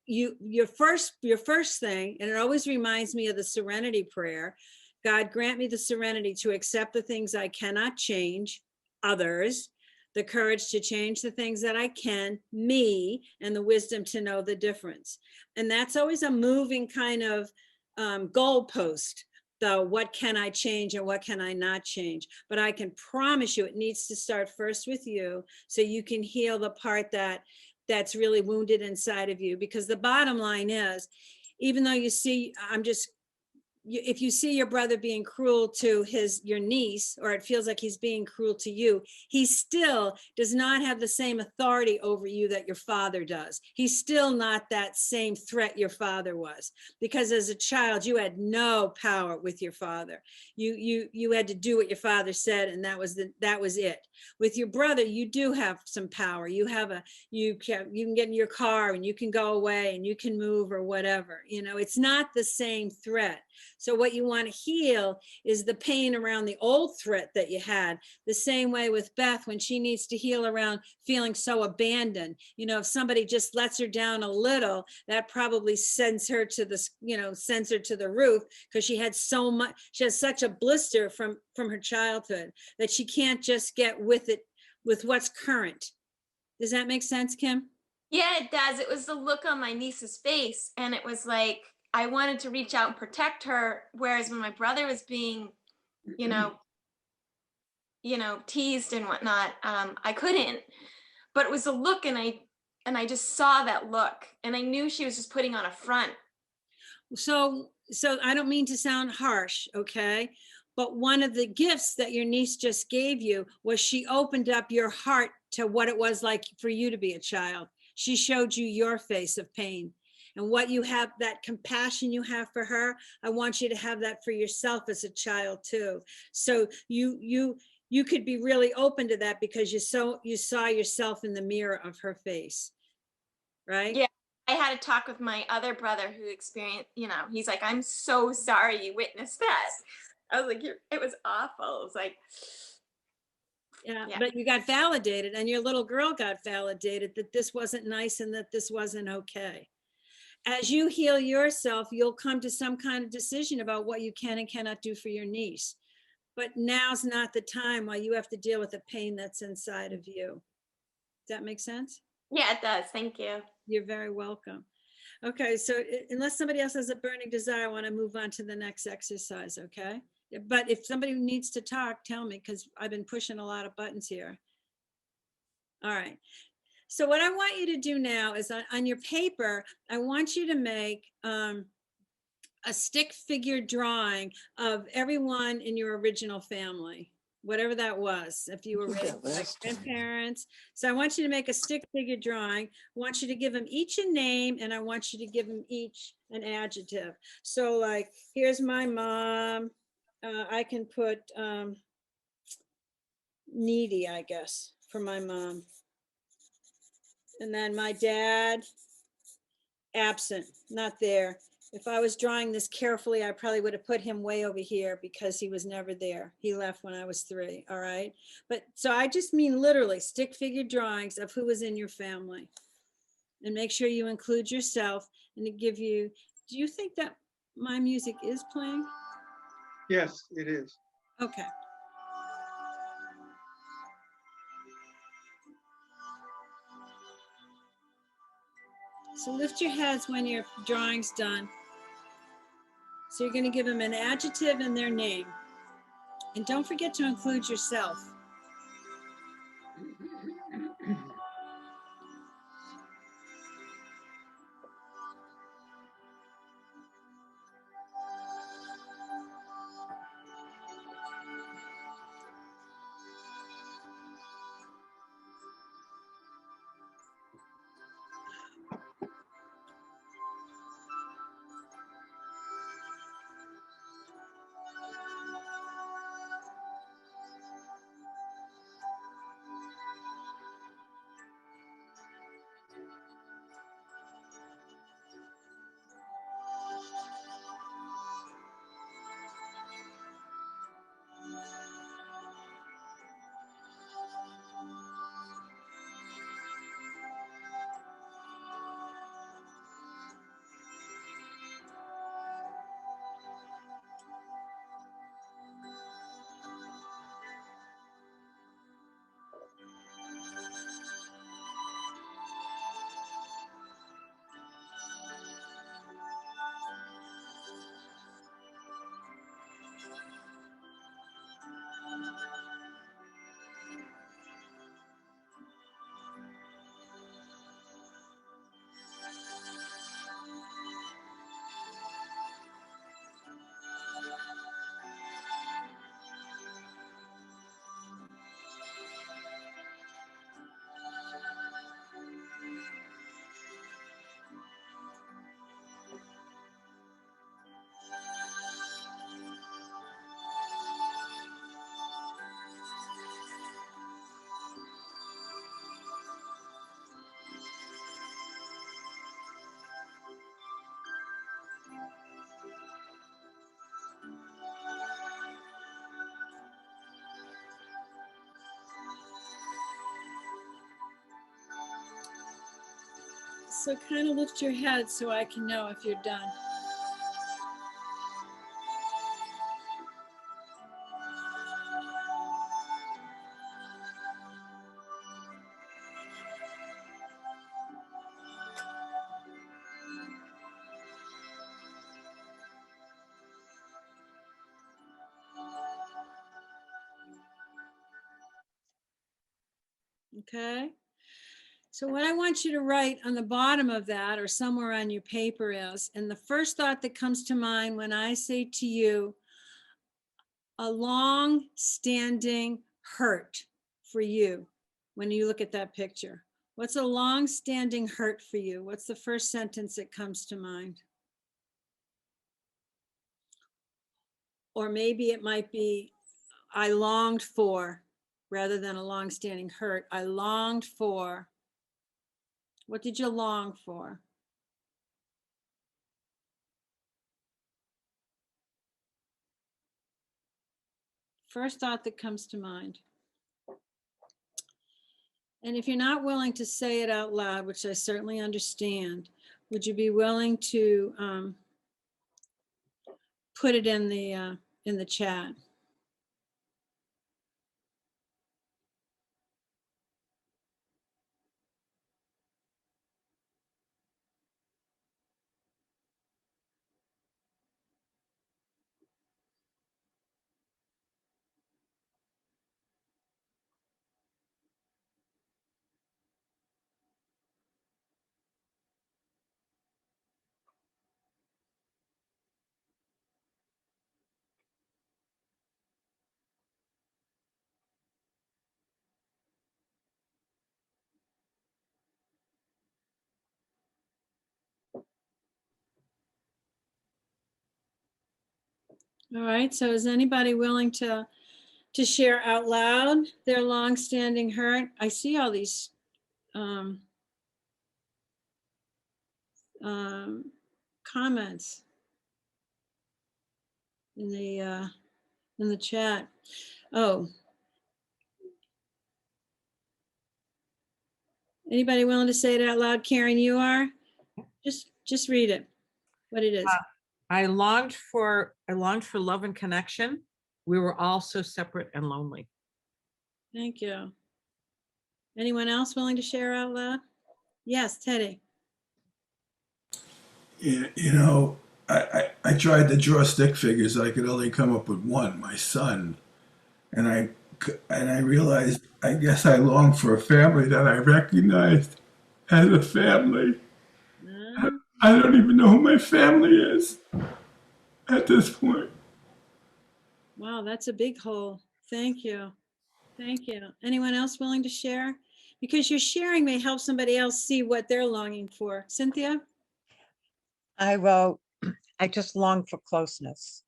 your first thing, and it always reminds me of the serenity prayer. God, grant me the serenity to accept the things I cannot change, others, the courage to change the things that I can, me, and the wisdom to know the difference. And that's always a moving kind of goalpost. So what can I change and what can I not change? But I can promise you it needs to start first with you, so you can heal the part that's really wounded inside of you. Because the bottom line is, even though you see, if you see your brother being cruel to your niece, or it feels like he's being cruel to you, he still does not have the same authority over you that your father does. He's still not that same threat your father was, because as a child you had no power with your father. You had to do what your father said, and that was it. With your brother, you do have some power. You can get in your car and you can go away and you can move or whatever. You know, it's not the same threat. So what you want to heal is the pain around the old threat that you had. The same way with Beth, when she needs to heal around feeling so abandoned. You know, if somebody just lets her down a little, that probably sends her to the roof, because she has such a blister from her childhood that she can't just get with it, with what's current. Does that make sense, Kim? Yeah, it does. It was the look on my niece's face, and it was like I wanted to reach out and protect her, whereas when my brother was being, you know, teased and whatnot, I couldn't. But it was a look, and I just saw that look, and I knew she was just putting on a front. So I don't mean to sound harsh, okay? But one of the gifts that your niece just gave you was she opened up your heart to what it was like for you to be a child. She showed you your face of pain. And what you have, that compassion you have for her, I want you to have that for yourself as a child too. So you could be really open to that, because you saw yourself in the mirror of her face, right? Yeah, I had a talk with my other brother who experienced, he's like, I'm so sorry you witnessed that. I was like, it was awful. It was like, yeah, yeah. but you got validated, and your little girl got validated that this wasn't nice and that this wasn't okay. As you heal yourself, you'll come to some kind of decision about what you can and cannot do for your niece. But now's not the time while you have to deal with the pain that's inside of you. Does that make sense? Yeah, it does. Thank you. You're very welcome. Okay, so unless somebody else has a burning desire, I want to move on to the next exercise, okay? But if somebody needs to talk, tell me, because I've been pushing a lot of buttons here. All right. So what I want you to do now is on your paper, I want you to make a stick figure drawing of everyone in your original family, whatever that was, if you were raised by grandparents. So I want you to make a stick figure drawing. I want you to give them each a name, and I want you to give them each an adjective. So like, here's my mom. I can put needy, I guess, for my mom. And then my dad, absent, not there. If I was drawing this carefully, I probably would have put him way over here because he was never there. He left when I was 3, all right? But so I just mean literally stick figure drawings of who was in your family. And make sure you include yourself, and to give you, do you think that my music is playing? Yes, it is. Okay. So lift your heads when your drawing's done. So you're going to give them an adjective and their name. And don't forget to include yourself. So kind of lift your head so I can know if you're done. Okay. So what I want you to write on the bottom of that or somewhere on your paper is, and the first thought that comes to mind when I say to you, a long-standing hurt for you when you look at that picture. What's a long-standing hurt for you? What's the first sentence that comes to mind? Or maybe it might be, I longed for, rather than a long-standing hurt. I longed for. What did you long for? First thought that comes to mind. And if you're not willing to say it out loud, which I certainly understand, would you be willing to put it in the chat? All right, so is anybody willing to share out loud their longstanding hurt? I see all these comments in the chat. Oh, anybody willing to say it out loud? Karen, you are? Just read it, what it is. I longed for love and connection. We were all so separate and lonely. Thank you. Anyone else willing to share out loud? Yes, Teddy. You know, I tried to draw stick figures. I could only come up with one, my son. And I realized, I guess I longed for a family that I recognized as a family. I don't even know who my family is at this point. Wow, that's a big hole. Thank you. Thank you. Anyone else willing to share? Because your sharing may help somebody else see what they're longing for. Cynthia? I wrote, I just long for closeness,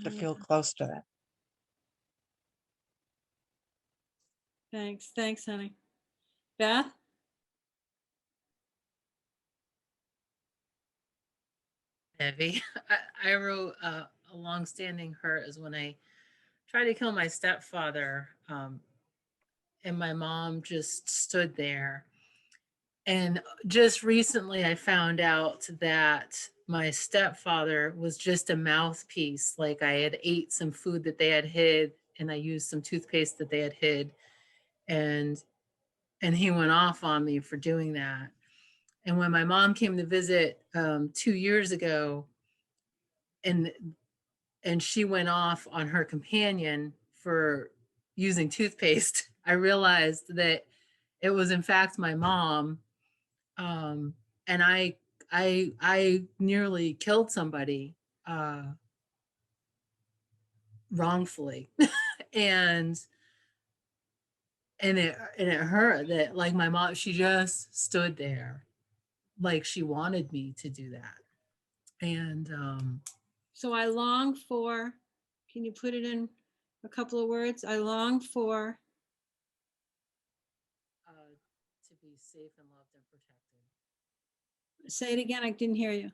to feel close to that. Thanks. Thanks, honey. Beth? Heavy. I wrote a long-standing hurt is when I tried to kill my stepfather, and my mom just stood there. And just recently, I found out that my stepfather was just a mouthpiece. Like I had ate some food that they had hid, and I used some toothpaste that they had hid, and he went off on me for doing that. And when my mom came to visit 2 years ago, and she went off on her companion for using toothpaste, I realized that it was in fact my mom. And I nearly killed somebody wrongfully. and it hurt that like my mom, she just stood there like she wanted me to do that. And So I long for, can you put it in a couple of words? I long for. To be safe and loved and protected. Say it again, I didn't hear you.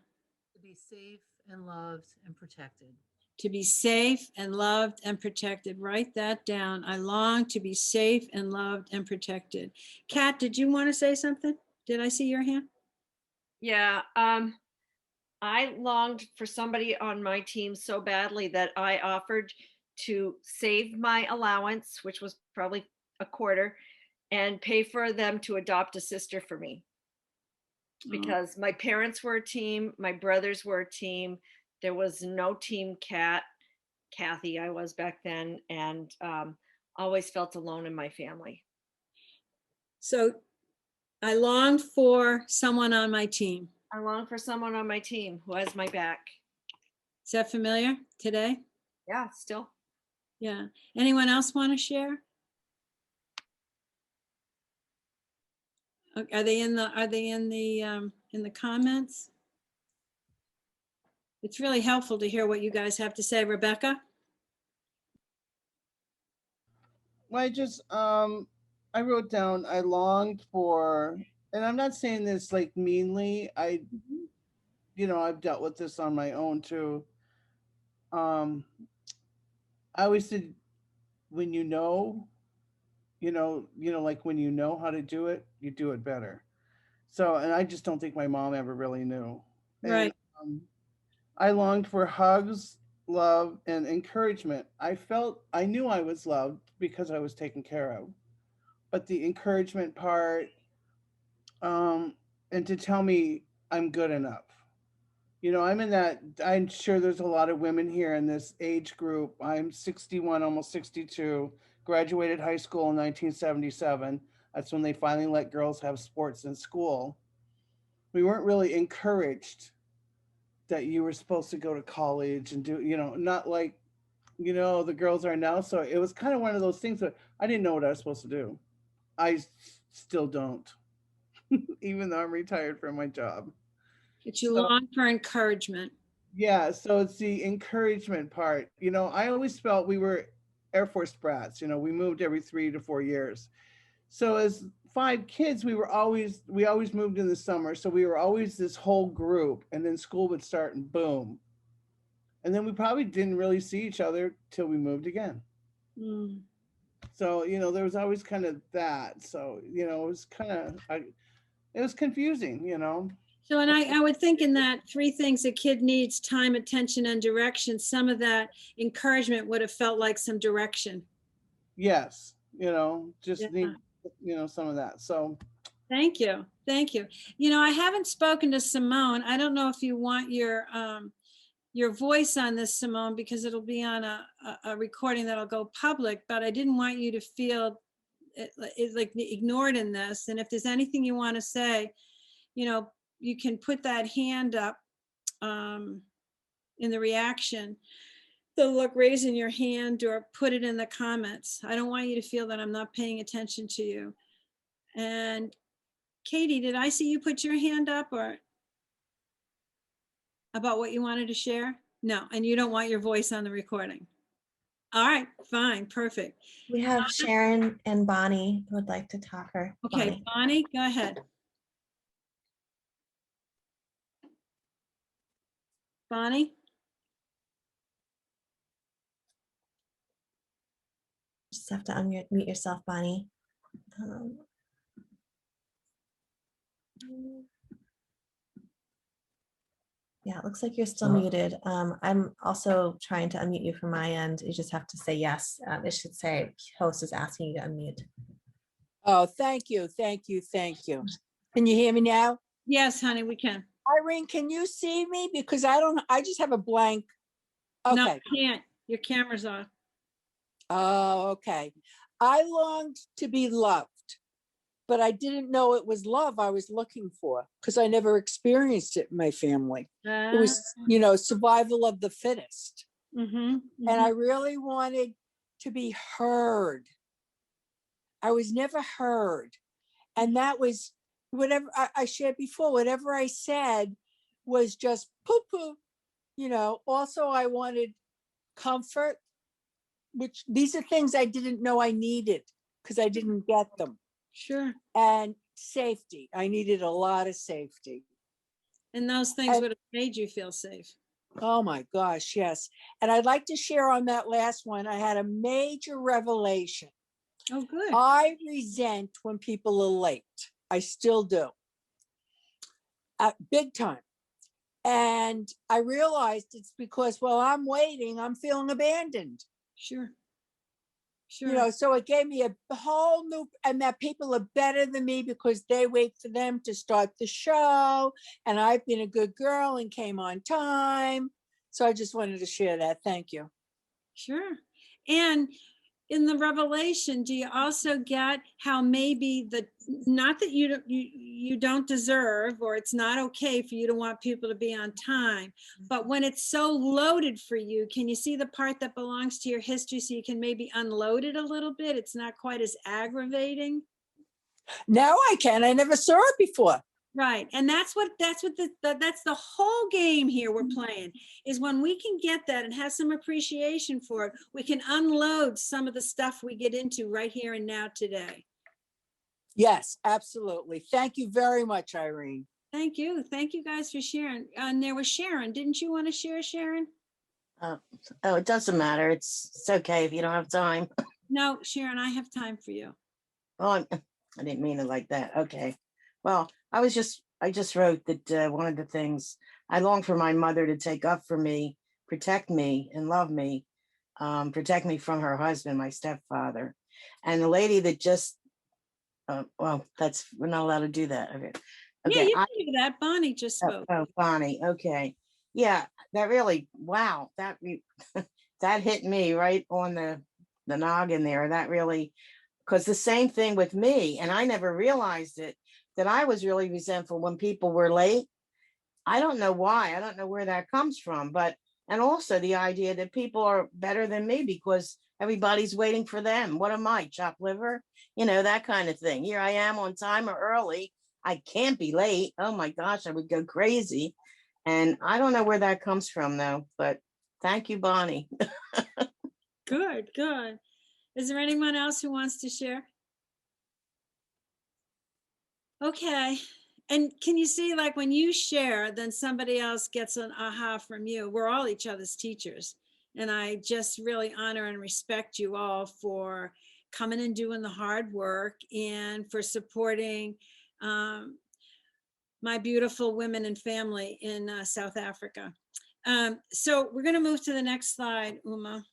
To be safe and loved and protected. To be safe and loved and protected. Write that down. I long to be safe and loved and protected. Kat, did you want to say something? Did I see your hand? Yeah. I longed for somebody on my team so badly that I offered to save my allowance, which was probably a quarter, and pay for them to adopt a sister for me. Because my parents were a team, my brothers were a team. There was no team cat, Kathy, I was back then, and always felt alone in my family. So I longed for someone on my team. I long for someone on my team who has my back. Is that familiar today? Yeah, still. Yeah. Anyone else want to share? Are they in the comments? It's really helpful to hear what you guys have to say. Rebecca? Well, I wrote down, I longed for, and I'm not saying this like meanly. I've dealt with this on my own too. I always said, when like when you know how to do it, you do it better. So, and I just don't think my mom ever really knew. And Right. I longed for hugs, love, and encouragement. I knew I was loved because I was taken care of. But the encouragement part, and to tell me I'm good enough. I'm sure there's a lot of women here in this age group. I'm 61, almost 62, graduated high school in 1977. That's when they finally let girls have sports in school. We weren't really encouraged that you were supposed to go to college and do, not like, the girls are now. So it was kind of one of those things that I didn't know what I was supposed to do. Still don't, even though I'm retired from my job. But you So, long for encouragement. yeah, so it's the encouragement part. I always felt we were Air Force brats. We moved every 3 to 4 years. So as 5 kids, we always moved in the summer. So we were always this whole group, and then school would start and boom. And then we probably didn't really see each other till we moved again. Mm. So, there was always kind of that. So, it was confusing. So, and I would think in that 3 things a kid needs: time, attention, and direction. Some of that encouragement would have felt like some direction. Yes, just Yeah. need, some of that. So Thank you. Thank you. I haven't spoken to Simone. I don't know if you want your voice on this, Simone, because it'll be on a recording that'll go public, but I didn't want you to feel like ignored in this. And if there's anything you want to say, you can put that hand up in the reaction. So look, raising your hand or put it in the comments. I don't want you to feel that I'm not paying attention to you. And Katie, did I see you put your hand up or about what you wanted to share? No, and you don't want your voice on the recording. All right, fine, perfect. We have Sharon and Bonnie who would like to talk. Okay, Bonnie, go ahead. Bonnie? Just have to unmute yourself, Bonnie. Yeah, it looks like you're still muted. I'm also trying to unmute you from my end. You just have to say yes. It should say host is asking you to unmute. Oh, thank you, thank you, thank you. Can you hear me now? Yes, honey, we can. Irene, can you see me? Because I just have a blank. Okay. No, I can't. Your camera's off. Oh, okay. I longed to be loved, but I didn't know it was love I was looking for because I never experienced it in my family. It was, survival of the fittest. And I really wanted to be heard. I was never heard. And that was whatever I shared before, whatever I said was just poo-poo. Also I wanted comfort, which these are things I didn't know I needed because I didn't get them. Sure. And safety. I needed a lot of safety. And those things would have made you feel safe. Oh my gosh, yes. And I'd like to share on that last one. I had a major revelation. Oh, good. I resent when people are late. I still do. big time. And I realized it's because while I'm waiting, I'm feeling abandoned. Sure. You know, so it gave me a whole new, and that people are better than me because they wait for them to start the show. And I've been a good girl and came on time. So I just wanted to share that. Thank you. Sure. And in the revelation, do you also get how maybe not that you don't deserve, or it's not okay for you to want people to be on time, but when it's so loaded for you, can you see the part that belongs to your history so you can maybe unload it a little bit? It's not quite as aggravating. Now I can. I never saw it before. Right. And that's the whole game here we're playing, is when we can get that and have some appreciation for it, we can unload some of the stuff we get into right here and now today. Yes, absolutely. Thank you very much, Irene. Thank you. Thank you guys for sharing. And there was Sharon. Didn't you want to share, Sharon? Oh, it doesn't matter. It's okay if you don't have time. No, Sharon, I have time for you. Oh, I didn't mean it like that. Okay. Well, I just wrote that one of the things I long for my mother to take up for me, protect me and love me, protect me from her husband, my stepfather. And the lady that just, well, we're not allowed to do that. Okay. Yeah, you can do that. Bonnie just spoke. Oh, Bonnie. Okay. Yeah, that really, wow, that hit me right on the noggin there. That really, because the same thing with me, and I never realized it, that I was really resentful when people were late. I don't know why. I don't know where that comes from, and also the idea that people are better than me because everybody's waiting for them. What am I, chopped liver? You know, that kind of thing. Here I am on time or early. I can't be late. Oh my gosh, I would go crazy. And I don't know where that comes from though, but thank you, Bonnie. Good, good. Is there anyone else who wants to share? Okay. And can you see, like, when you share, then somebody else gets an aha from you. We're all each other's teachers. And I just really honor and respect you all for coming and doing the hard work and for supporting my beautiful women and family in South Africa. So we're going to move to the next slide, Uma.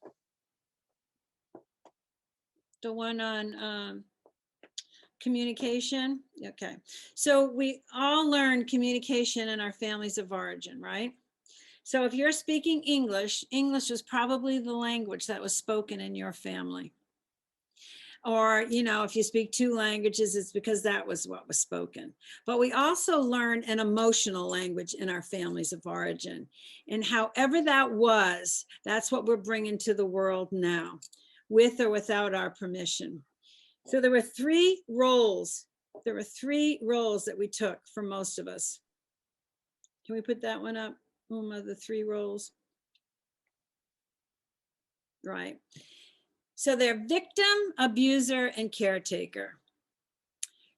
The one on communication. Okay. So we all learned communication in our families of origin, right? So if you're speaking English, English was probably the language that was spoken in your family. Or, you know, if you speak two languages, it's because that was what was spoken. But we also learn an emotional language in our families of origin. And however that was, that's what we're bringing to the world now, with or without our permission. So there were three roles. There were three roles that we took for most of us. Can we put that one up, Uma, the three roles? Right. So they're victim, abuser, and caretaker.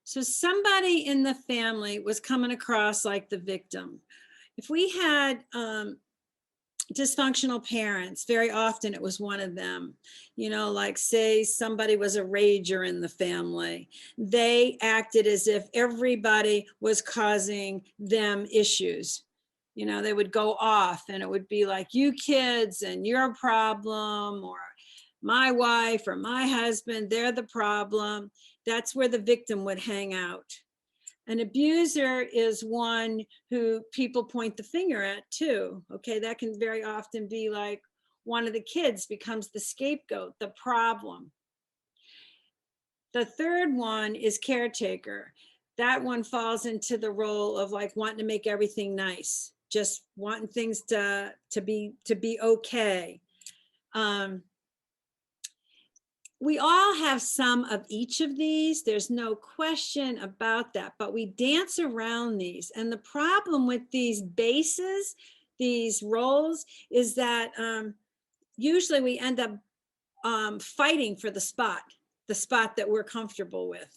So somebody in the family was coming across like the victim. If we had dysfunctional parents, very often it was one of them, you know, like say somebody was a rager in the family. They acted as if everybody was causing them issues. You know, they would go off and it would be like, you kids and your problem, or my wife or my husband, they're the problem. That's where the victim would hang out. An abuser is one who people point the finger at too. Okay, that can very often be like one of the kids becomes the scapegoat, the problem. The third one is caretaker. That one falls into the role of like wanting to make everything nice, just wanting things to be okay. We all have some of each of these. There's no question about that, but we dance around these. And the problem with these bases, these roles, is that usually we end up fighting for the spot that we're comfortable with.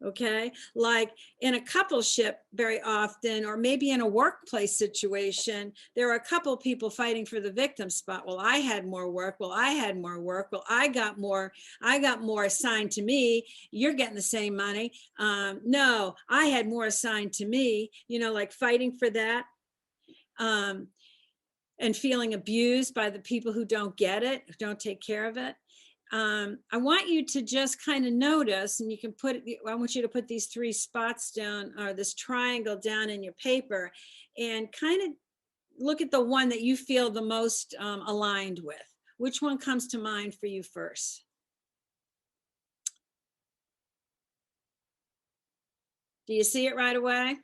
Okay, like in a coupleship very often, or maybe in a workplace situation, there are a couple people fighting for the victim spot. Well, I had more work. Well, I had more work. Well, I got more assigned to me. You're getting the same money. No, I had more assigned to me, like fighting for that. And feeling abused by the people who don't get it, who don't take care of it. I want you to just kind of notice, and you can I want you to put these 3 spots down, or this triangle down in your paper, and kind of look at the one that you feel the most aligned with. Which one comes to mind for you first? Do you see it right away?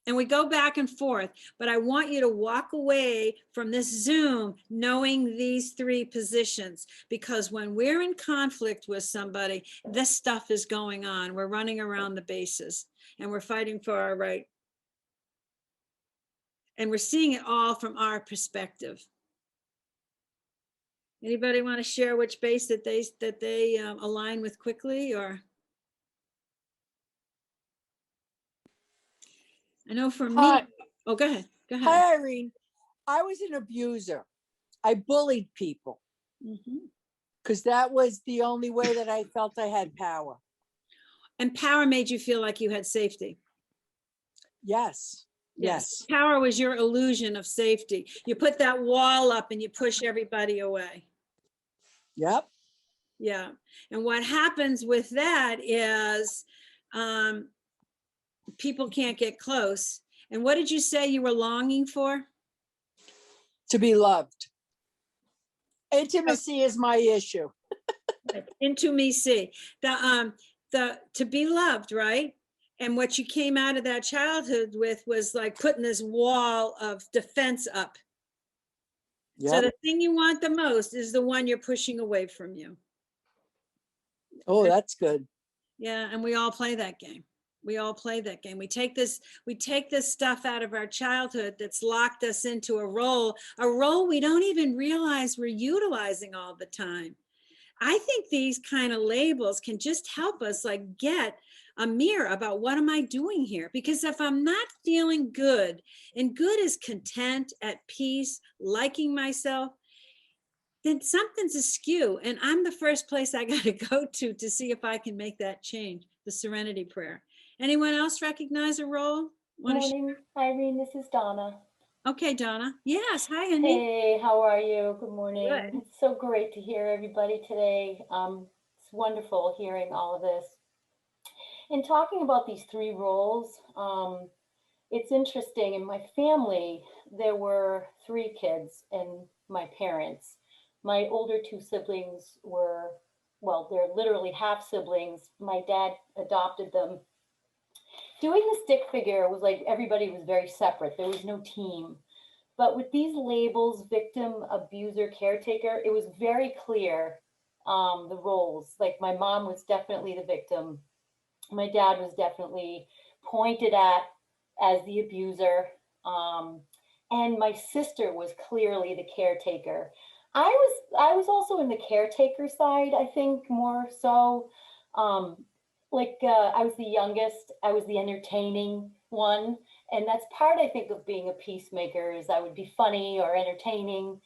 And we go back and forth, but I want you to walk away from this Zoom knowing these 3 positions, because when we're in conflict with somebody, this stuff is going on. We're running around the bases and we're fighting for our right. And we're seeing it all from our perspective. Anybody want to share which base that they align with quickly, or? I know for me. Hi. Oh, go ahead. Go ahead. Hi, Irene. I was an abuser. I bullied people because that was the only way that I felt I had power. And power made you feel like you had safety. Yes. Yes. Power was your illusion of safety. You put that wall up and you push everybody away. Yep. Yeah. And what happens with that is people can't get close. And what did you say you were longing for? To be loved. Intimacy is my issue. Intimacy. The to be loved, right? And what you came out of that childhood with was like putting this wall of defense up. Yep. So the thing you want the most is the one you're pushing away from you. Oh, that's good. Yeah, and we all play that game. We all play that game. We take this stuff out of our childhood that's locked us into a role we don't even realize we're utilizing all the time. I think these kind of labels can just help us like get a mirror about what am I doing here? Because if I'm not feeling good, and good is content, at peace, liking myself, then something's askew. And I'm the first place I got to go to see if I can make that change, the serenity prayer. Anyone else recognize a role? Good morning, Irene. This is Donna. Okay, Donna. Yes. Hi, honey. Hey, how are you? Good morning. Good. It's so great to hear everybody today. It's wonderful hearing all of this. And talking about these 3 roles, it's interesting. In my family, there were 3 kids and my parents. My older 2 siblings were, well, they're literally half siblings. My dad adopted them. Doing the stick figure was like everybody was very separate. There was no team. But with these labels, victim, abuser, caretaker, it was very clear the roles. Like my mom was definitely the victim. My dad was definitely pointed at as the abuser. And my sister was clearly the caretaker. I was also in the caretaker side, I think, more so. I was the youngest, I was the entertaining one. And that's part, I think, of being a peacemaker is I would be funny or entertaining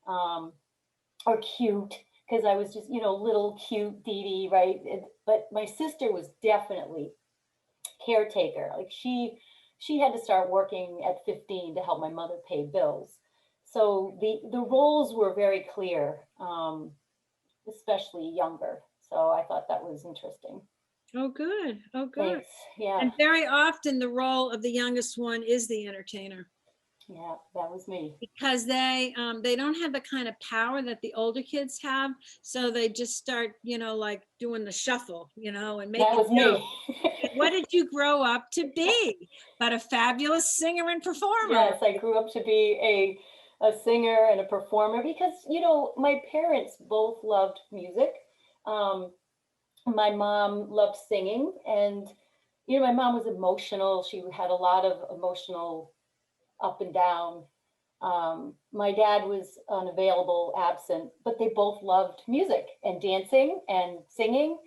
or cute because I was just, little cute Dee Dee, right? But my sister was definitely caretaker. Like she had to start working at 15 to help my mother pay bills. So the roles were very clear, especially younger. So I thought that was interesting. Oh, good. Oh, good. Thanks. Yeah. And very often the role of the youngest one is the entertainer. Yeah, that was me. Because they don't have the kind of power that the older kids have. So they just start, like doing the shuffle, and making that was me. What did you grow up to be? But a fabulous singer and performer. Yes, I grew up to be a singer and a performer because, my parents both loved music. My mom loved singing and, my mom was emotional. She had a lot of emotional up and down. My dad was unavailable, absent, but they both loved music and dancing and singing.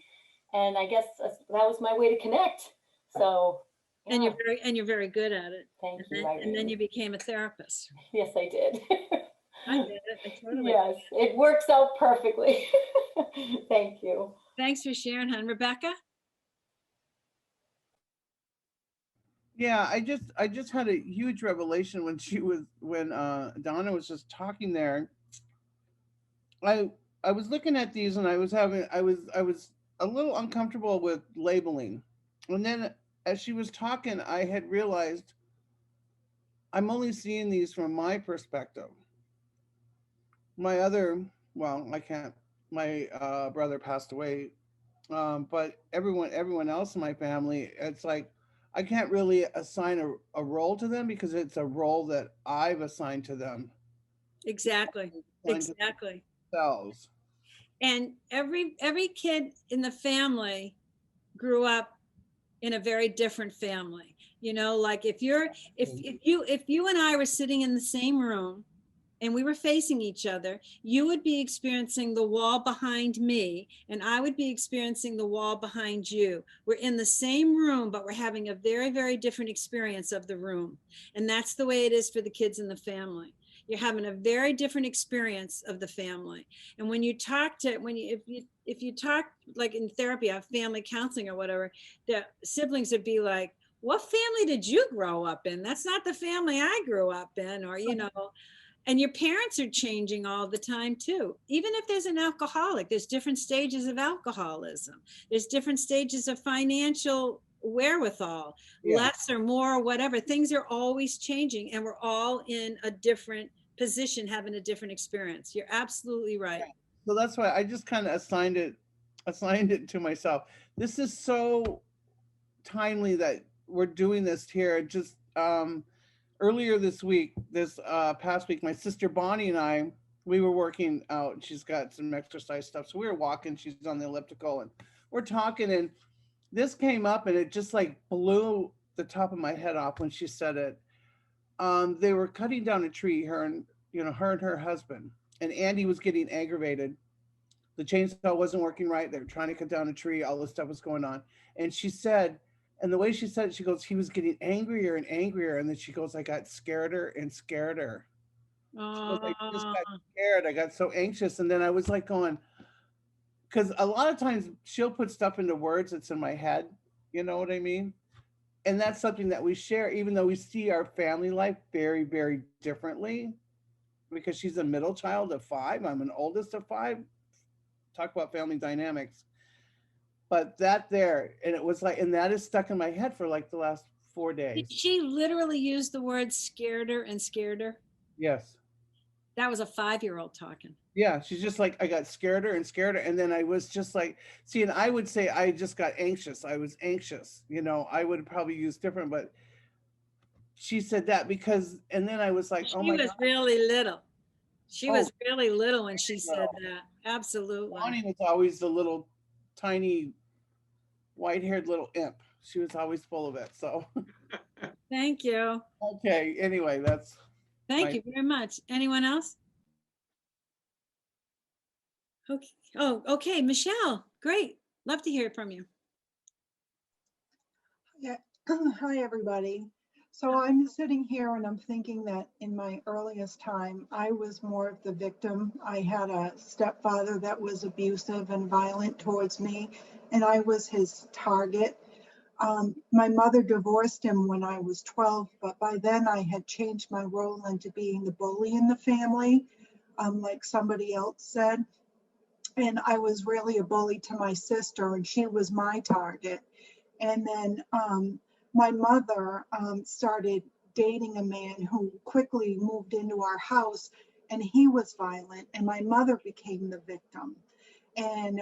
And I guess that was my way to connect. So, And yeah, you're very good at it. thank And you. then you became a therapist. Yes, I did. I get it. I totally. Yes, it works out perfectly. Thank you. Thanks for sharing, hon. Rebecca? Yeah, I just had a huge revelation when Donna was just talking there. I was looking at these and I was a little uncomfortable with labeling. And then as she was talking, I had realized I'm only seeing these from my perspective. My other, well, I can't, my brother passed away. But everyone else in my family, it's like I can't really assign a role to them because it's a role that I've assigned to them. Exactly. Assigned to Exactly. themselves. And every kid in the family grew up in a very different family. You know, like if you and I were sitting in the same room and we were facing each other, you would be experiencing the wall behind me and I would be experiencing the wall behind you. We're in the same room, but we're having a very, very different experience of the room. And that's the way it is for the kids in the family. You're having a very different experience of the family. And when you talk to, if you talk like in therapy, or family counseling or whatever, the siblings would be like, what family did you grow up in? That's not the family I grew up in, or, you know, and your parents are changing all the time too. Even if there's an alcoholic, there's different stages of alcoholism. There's different stages of financial wherewithal, Yeah. less or more, or whatever. Things are always changing and we're all in a different position, having a different experience. You're absolutely right. So that's why I just kind of assigned it to myself. This is so timely that we're doing this here. Just earlier this past week, my sister Bonnie and I, we were working out. She's got some exercise stuff. So we were walking, she's on the elliptical and we're talking and this came up and it just like blew the top of my head off when she said it. They were cutting down a tree, her and her husband, and Andy was getting aggravated. The chainsaw wasn't working right. They were trying to cut down a tree. All this stuff was going on. And she said, and the way she said it, she goes, he was getting angrier and angrier. And then she goes, I got scareder and scareder. She goes, I just got scared. I got so anxious. And then I was like going, because a lot of times she'll put stuff into words that's in my head. You know what I mean? And that's something that we share, even though we see our family life very, very differently. Because she's a middle child of 5. I'm an oldest of 5. Talk about family dynamics. But that there, and it was like, and that is stuck in my head for like the last 4 days. Did she literally use the word scareder and scareder? Yes. That was a 5-year-old talking. Yeah, she's just like, I got scareder and scareder. And then I was just like, see, and I would say I just got anxious. I was anxious. You know, I would probably use different, but she said that because, and then I was like, oh my God. She was really little. She was really little when she said that. Absolutely. Bonnie was always the little tiny white-haired little imp. She was always full of it. So thank you. Okay. Anyway, that's thank you very much. Anyone else? Okay. Oh, okay. Michelle, great. Love to hear from you. Yeah. Hi, everybody. So I'm sitting here and I'm thinking that in my earliest time, I was more of the victim. I had a stepfather that was abusive and violent towards me, and I was his target. My mother divorced him when I was 12, but by then I had changed my role into being the bully in the family, like somebody else said. And I was really a bully to my sister, and she was my target. And then my mother started dating a man who quickly moved into our house, and he was violent, and my mother became the victim. And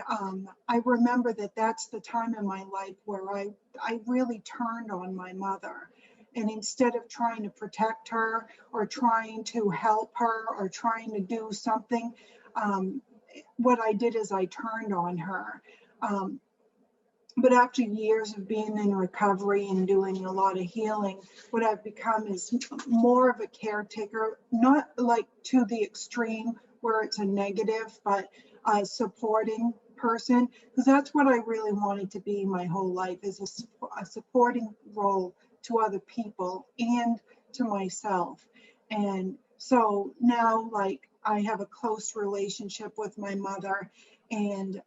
I remember that that's the time in my life where I really turned on my mother. And instead of trying to protect her or trying to help her or trying to do something, what I did is I turned on her. But after years of being in recovery and doing a lot of healing, what I've become is more of a caretaker, not like to the extreme where it's a negative, but supporting person, because that's what I really wanted to be my whole life, is a supporting role to other people and to myself. And so now, like, I have a close relationship with my mother, and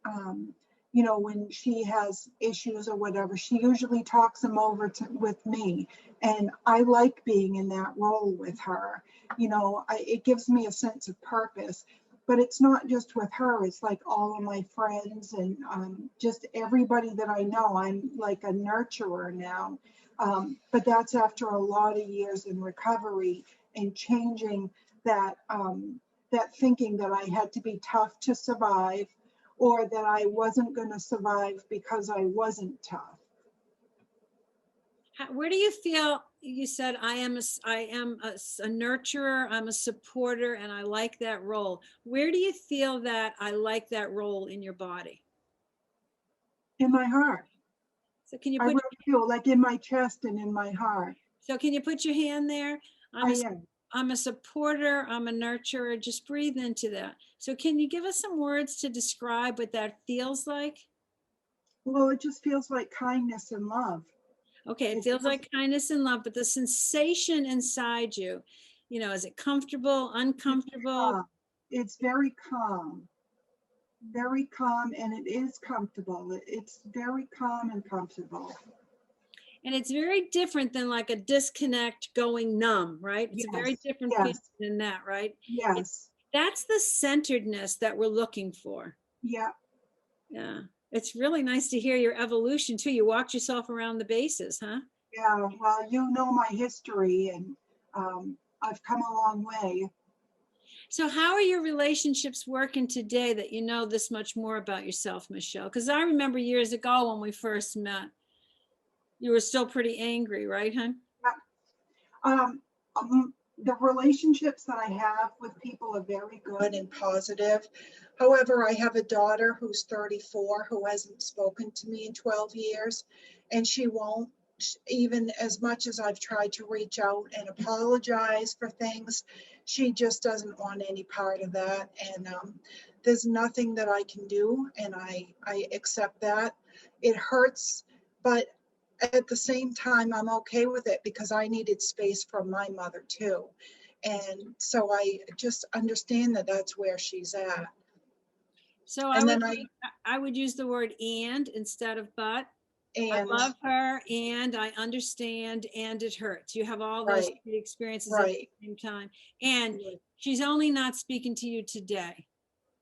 you know, when she has issues or whatever, she usually talks them over with me, and I like being in that role with her. You know, it gives me a sense of purpose. But it's not just with her, it's like all of my friends and just everybody that I know. I'm like a nurturer now. But that's after a lot of years in recovery and changing that, that thinking that I had to be tough to survive, or that I wasn't going to survive because I wasn't tough. Where do you feel, you said, I am a nurturer, I'm a supporter, and I like that role. Where do you feel that I like that role in your body? In my heart. So can you I put, really feel like in my chest and in my heart. so can you put your hand there? I am. I'm a supporter, I'm a nurturer. Just breathe into that. So can you give us some words to describe what that feels like? Well, it just feels like kindness and love. Okay, it feels like kindness and love, but the sensation inside you, you know, is it comfortable, uncomfortable? It's very calm, and it is comfortable. It's very calm and comfortable. And it's very different than like a disconnect going numb, right? It's a very different feeling than that, right? Yes. That's the centeredness that we're looking for. Yeah. Yeah. It's really nice to hear your evolution too. You walked yourself around the bases, huh? Yeah, well, you know my history, and I've come a long way. So how are your relationships working today that you know this much more about yourself, Michelle? Because I remember years ago when we first met, you were still pretty angry, right, hon? Yeah. The relationships that I have with people are very good and positive. However, I have a daughter who's 34 who hasn't spoken to me in 12 years, and she won't. Even as much as I've tried to reach out and apologize for things, she just doesn't want any part of that. And there's nothing that I can do, and I accept that. It hurts, but at the same time, I'm okay with it because I needed space from my mother too. And so I just understand that that's where she's at. So I would use the word and instead of but. I love her and I understand and it hurts. You have all those experiences at the same time. And she's only not speaking to you today.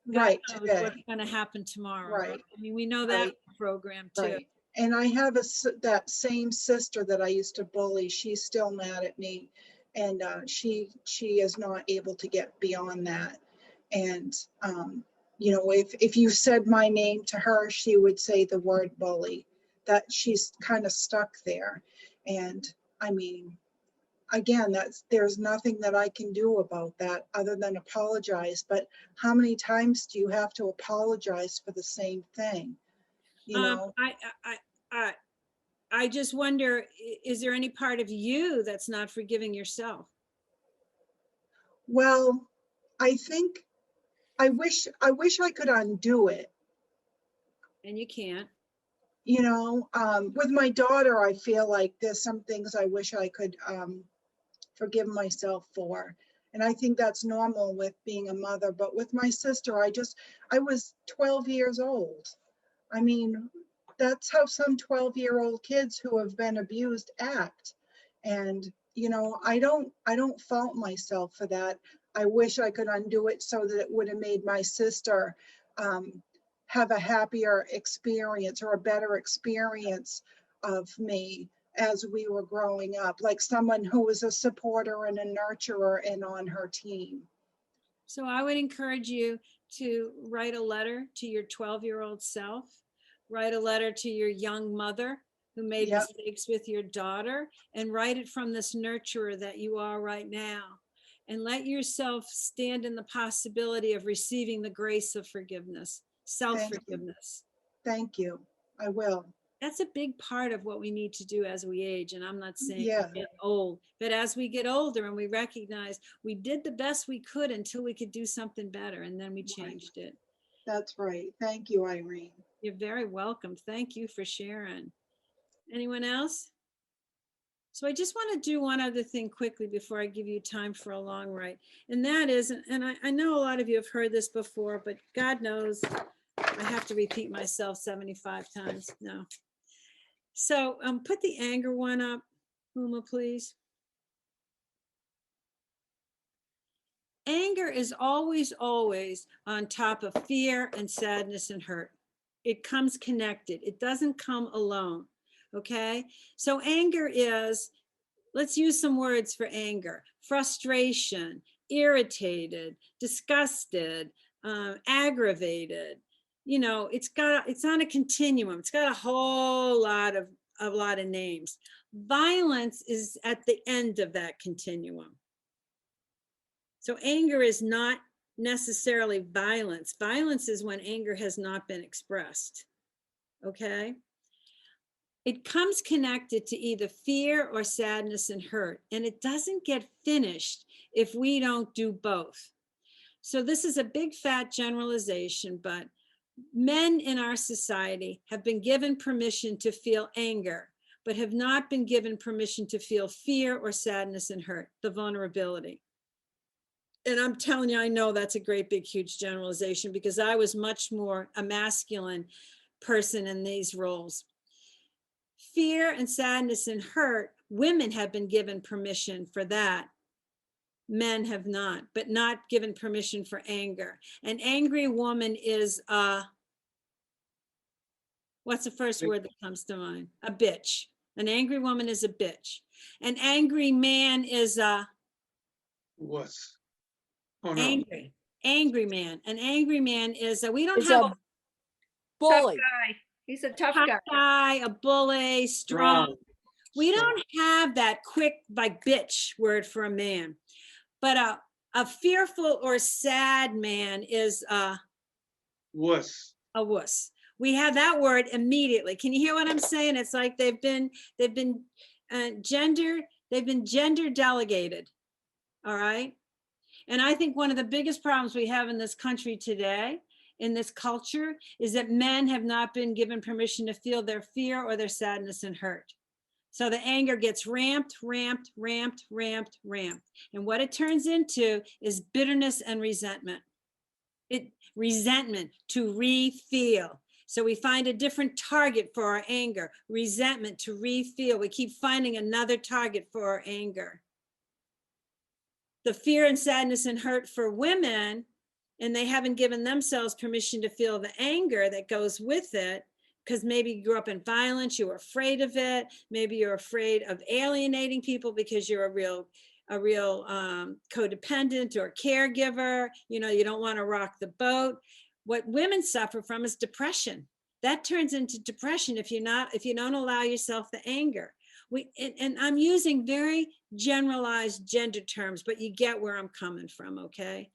God knows what's going to happen tomorrow. Right. I mean, we know that program too. Right. And I have that same sister that I used to bully. She's still mad at me, and she is not able to get beyond that. And you know, if you said my name to her, she would say the word bully. That she's kind of stuck there. And I mean, again, there's nothing that I can do about that other than apologize. But how many times do you have to apologize for the same thing? You know, I just wonder, is there any part of you that's not forgiving yourself? Well, I think I wish I could undo it. And you can't. You know, with my daughter, I feel like there's some things I wish I could forgive myself for. And I think that's normal with being a mother. But with my sister, I was 12 years old. I mean, that's how some 12-year-old kids who have been abused act. And, you know, I don't fault myself for that. I wish I could undo it so that it would have made my sister have a happier experience or a better experience of me as we were growing up, like someone who was a supporter and a nurturer and on her team. So I would encourage you to write a letter to your 12-year-old self, write a letter to your young mother who made mistakes with your daughter, and write it from this nurturer that you are right now. And let yourself stand in the possibility of receiving the grace of forgiveness, self-forgiveness. Thank you. I will. That's a big part of what we need to do as we age. And I'm not saying we get old, but as we get older and we recognize we did the best we could until we could do something better, and then we changed it. That's right. Thank you, Irene. You're very welcome. Thank you for sharing. Anyone else? So I just want to do one other thing quickly before I give you time for a long write. And that is, and I know a lot of you have heard this before, but God knows I have to repeat myself 75 times. No. So put the anger one up, Uma, please. Anger is always, always on top of fear and sadness and hurt. It comes connected. It doesn't come alone. Okay. So anger is, let's use some words for anger: frustration, irritated, disgusted, aggravated. You know, it's on a continuum. It's got a whole lot of names. Violence is at the end of that continuum. So anger is not necessarily violence. Violence is when anger has not been expressed. Okay. It comes connected to either fear or sadness and hurt, and it doesn't get finished if we don't do both. So this is a big fat generalization, but men in our society have been given permission to feel anger, but have not been given permission to feel fear or sadness and hurt, the vulnerability. And I'm telling you, I know that's a great, big, huge generalization because I was much more a masculine person in these roles. Fear and sadness and hurt, women have been given permission for that. Men have not, but not given permission for anger. An angry woman is what's the first word that comes to mind? A bitch. An angry woman is a bitch. An angry man is a wuss. Oh, no. Angry man. An angry man is we don't It's have a a bully. Guy. He's a tough tough guy. guy, a bully, strong. We don't have that quick, like, bitch word for a man. But a fearful or sad man is a wuss. A wuss. We have that word immediately. Can you hear what I'm saying? It's like they've been gender delegated. All right. And I think one of the biggest problems we have in this country today, in this culture, is that men have not been given permission to feel their fear or their sadness and hurt. So the anger gets ramped. And what it turns into is bitterness and resentment. Resentment to re-feel. So we find a different target for our anger. Resentment to re-feel. We keep finding another target for our anger. The fear and sadness and hurt for women, and they haven't given themselves permission to feel the anger that goes with it, because maybe you grew up in violence, you were afraid of it. Maybe you're afraid of alienating people because you're a real codependent or caregiver. You know, you don't want to rock the boat. What women suffer from is depression. That turns into depression if you don't allow yourself the anger. And I'm using very generalized gender terms, but you get where I'm coming from, okay?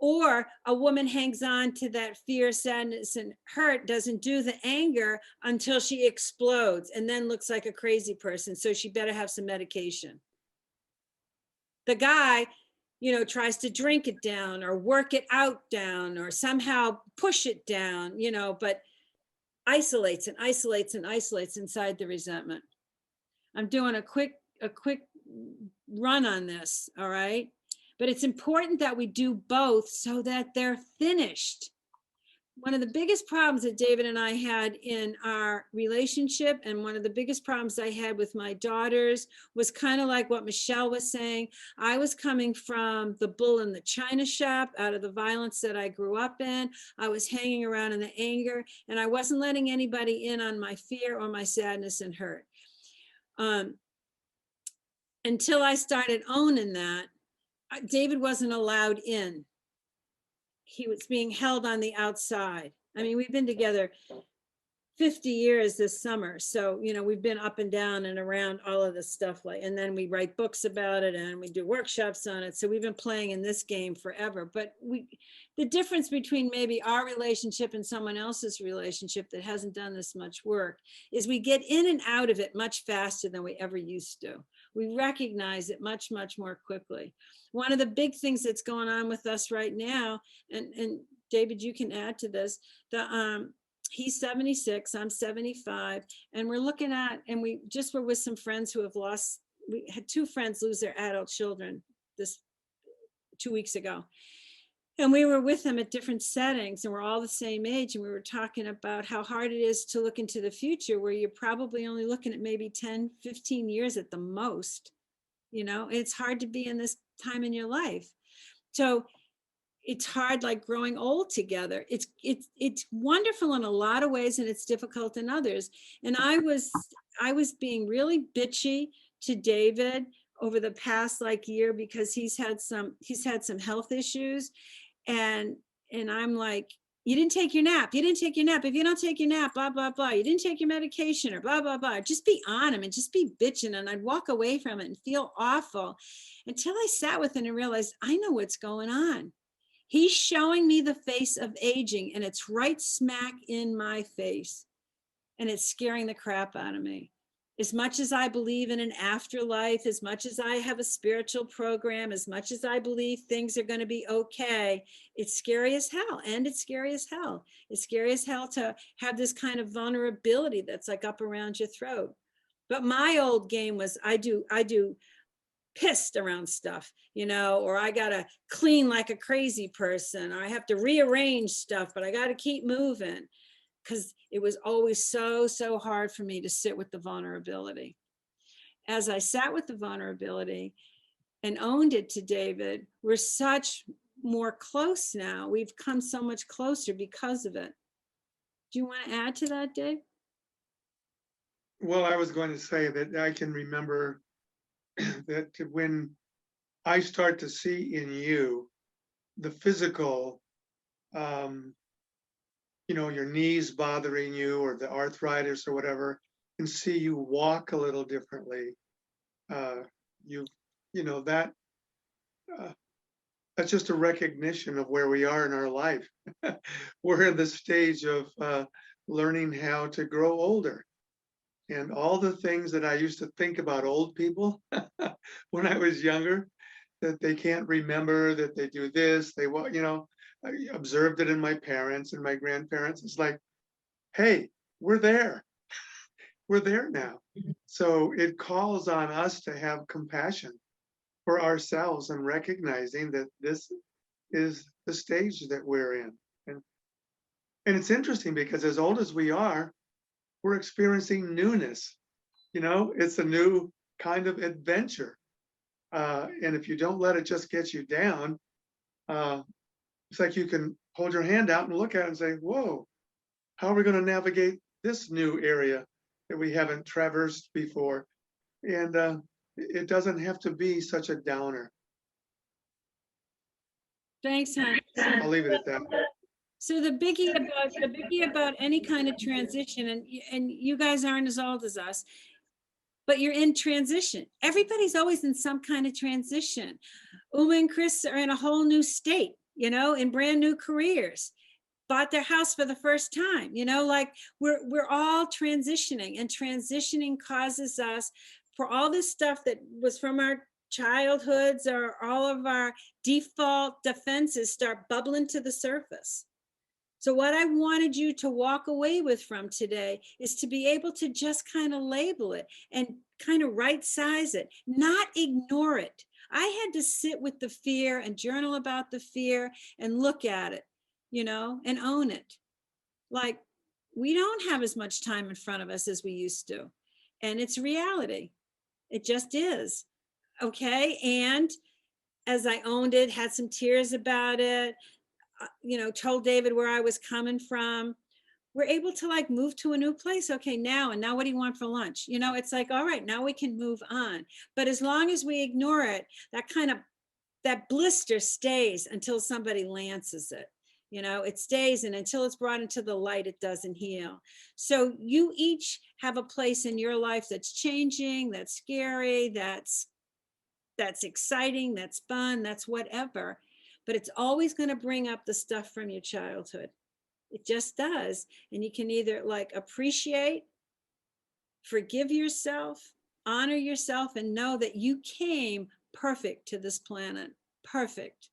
Or a woman hangs on to that fear, sadness, and hurt, doesn't do the anger until she explodes and then looks like a crazy person. So she better have some medication. The guy, tries to drink it down or work it out down or somehow push it down, but isolates and isolates and isolates inside the resentment. I'm doing a quick run on this, all right? But it's important that we do both so that they're finished. One of the biggest problems that David and I had in our relationship, and one of the biggest problems I had with my daughters, was kind of like what Michelle was saying. I was coming from the bull in the china shop, out of the violence that I grew up in. I was hanging around in the anger, and I wasn't letting anybody in on my fear or my sadness and hurt. Until I started owning that, David wasn't allowed in. He was being held on the outside. I mean, we've been together 50 years this summer. So, we've been up and down and around all of this stuff. And then we write books about it and we do workshops on it. So we've been playing in this game forever. But the difference between maybe our relationship and someone else's relationship that hasn't done this much work is we get in and out of it much faster than we ever used to. We recognize it much, much more quickly. One of the big things that's going on with us right now, and David, you can add to this. He's 76, I'm 75, and we're looking at, and we just were with some friends who have lost, we had 2 friends lose their adult children this 2 weeks ago. And we were with them at different settings, and we're all the same age. And we were talking about how hard it is to look into the future, where you're probably only looking at maybe 10, 15 years at the most. You know, it's hard to be in this time in your life. So it's hard, like growing old together. It's wonderful in a lot of ways, and it's difficult in others. And I was being really bitchy to David over the past like year, because he's had some health issues. And I'm like, you didn't take your nap. You didn't take your nap. If you don't take your nap, blah, blah, blah. You didn't take your medication, or blah, blah, blah. Just be on him and just be bitching. And I'd walk away from it and feel awful until I sat with it and realized I know what's going on. He's showing me the face of aging, and it's right smack in my face. And it's scaring the crap out of me. As much as I believe in an afterlife, as much as I have a spiritual program, as much as I believe things are going to be okay, it's scary as hell. And it's scary as hell. It's scary as hell to have this kind of vulnerability that's like up around your throat. But my old game was I do pissed around stuff, you know, or I got to clean like a crazy person, or I have to rearrange stuff, but I got to keep moving. Because it was always so hard for me to sit with the vulnerability. As I sat with the vulnerability and owned it to David, we're such more close now. We've come so much closer because of it. Do you want to add to that, Dave? Well, I was going to say that I can remember that when I start to see in you the physical, you know, your knees bothering you, or the arthritis or whatever, and see you walk a little differently. You know, that's just a recognition of where we are in our life. We're in the stage of learning how to grow older. And all the things that I used to think about old people when I was younger, that they can't remember, that they do this, they, you know, I observed it in my parents and my grandparents. It's like, hey, we're there. We're there now. So it calls on us to have compassion for ourselves and recognizing that this is the stage that we're in. And it's interesting because as old as we are, we're experiencing newness. You know, it's a new kind of adventure. And if you don't let it just get you down, it's like you can hold your hand out and look at it and say, whoa, how are we going to navigate this new area that we haven't traversed before? And it doesn't have to be such a downer. Thanks, hon. I'll leave it at that. So the biggie about any kind of transition, and you guys aren't as old as us, but you're in transition. Everybody's always in some kind of transition. Uma and Chris are in a whole new state, you know, in brand new careers, bought their house for the first time, you know, like we're all transitioning, and transitioning causes us, for all this stuff that was from our childhoods, or all of our default defenses start bubbling to the surface. So what I wanted you to walk away with from today is to be able to just kind of label it and kind of right size it, not ignore it. I had to sit with the fear and journal about the fear and look at it, you know, and own it. Like, we don't have as much time in front of us as we used to. And it's reality. It just is. Okay. And as I owned it, had some tears about it, you know, told David where I was coming from, we're able to like move to a new place. Okay, now what do you want for lunch? You know, it's like, all right, now we can move on. But as long as we ignore it, that blister stays until somebody lances it. You know, it stays, and until it's brought into the light, it doesn't heal. So you each have a place in your life that's changing, that's scary, that's exciting, that's fun, that's whatever. But it's always going to bring up the stuff from your childhood. It just does. And you can either like appreciate, forgive yourself, honor yourself, and know that you came perfect to this planet. Perfect.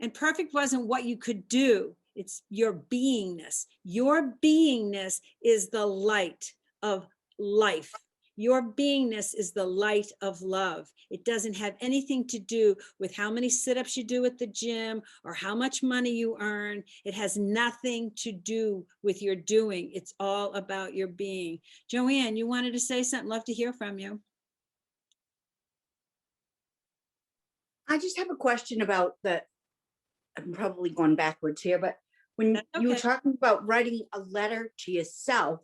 And perfect wasn't what you could do. It's your beingness. Your beingness is the light of life. Your beingness is the light of love. It doesn't have anything to do with how many sit-ups you do at the gym or how much money you earn. It has nothing to do with your doing. It's all about your being. Joanne, you wanted to say something? Love to hear from you. I just have a question about I'm probably going backwards here, but when you were talking about writing a letter to yourself,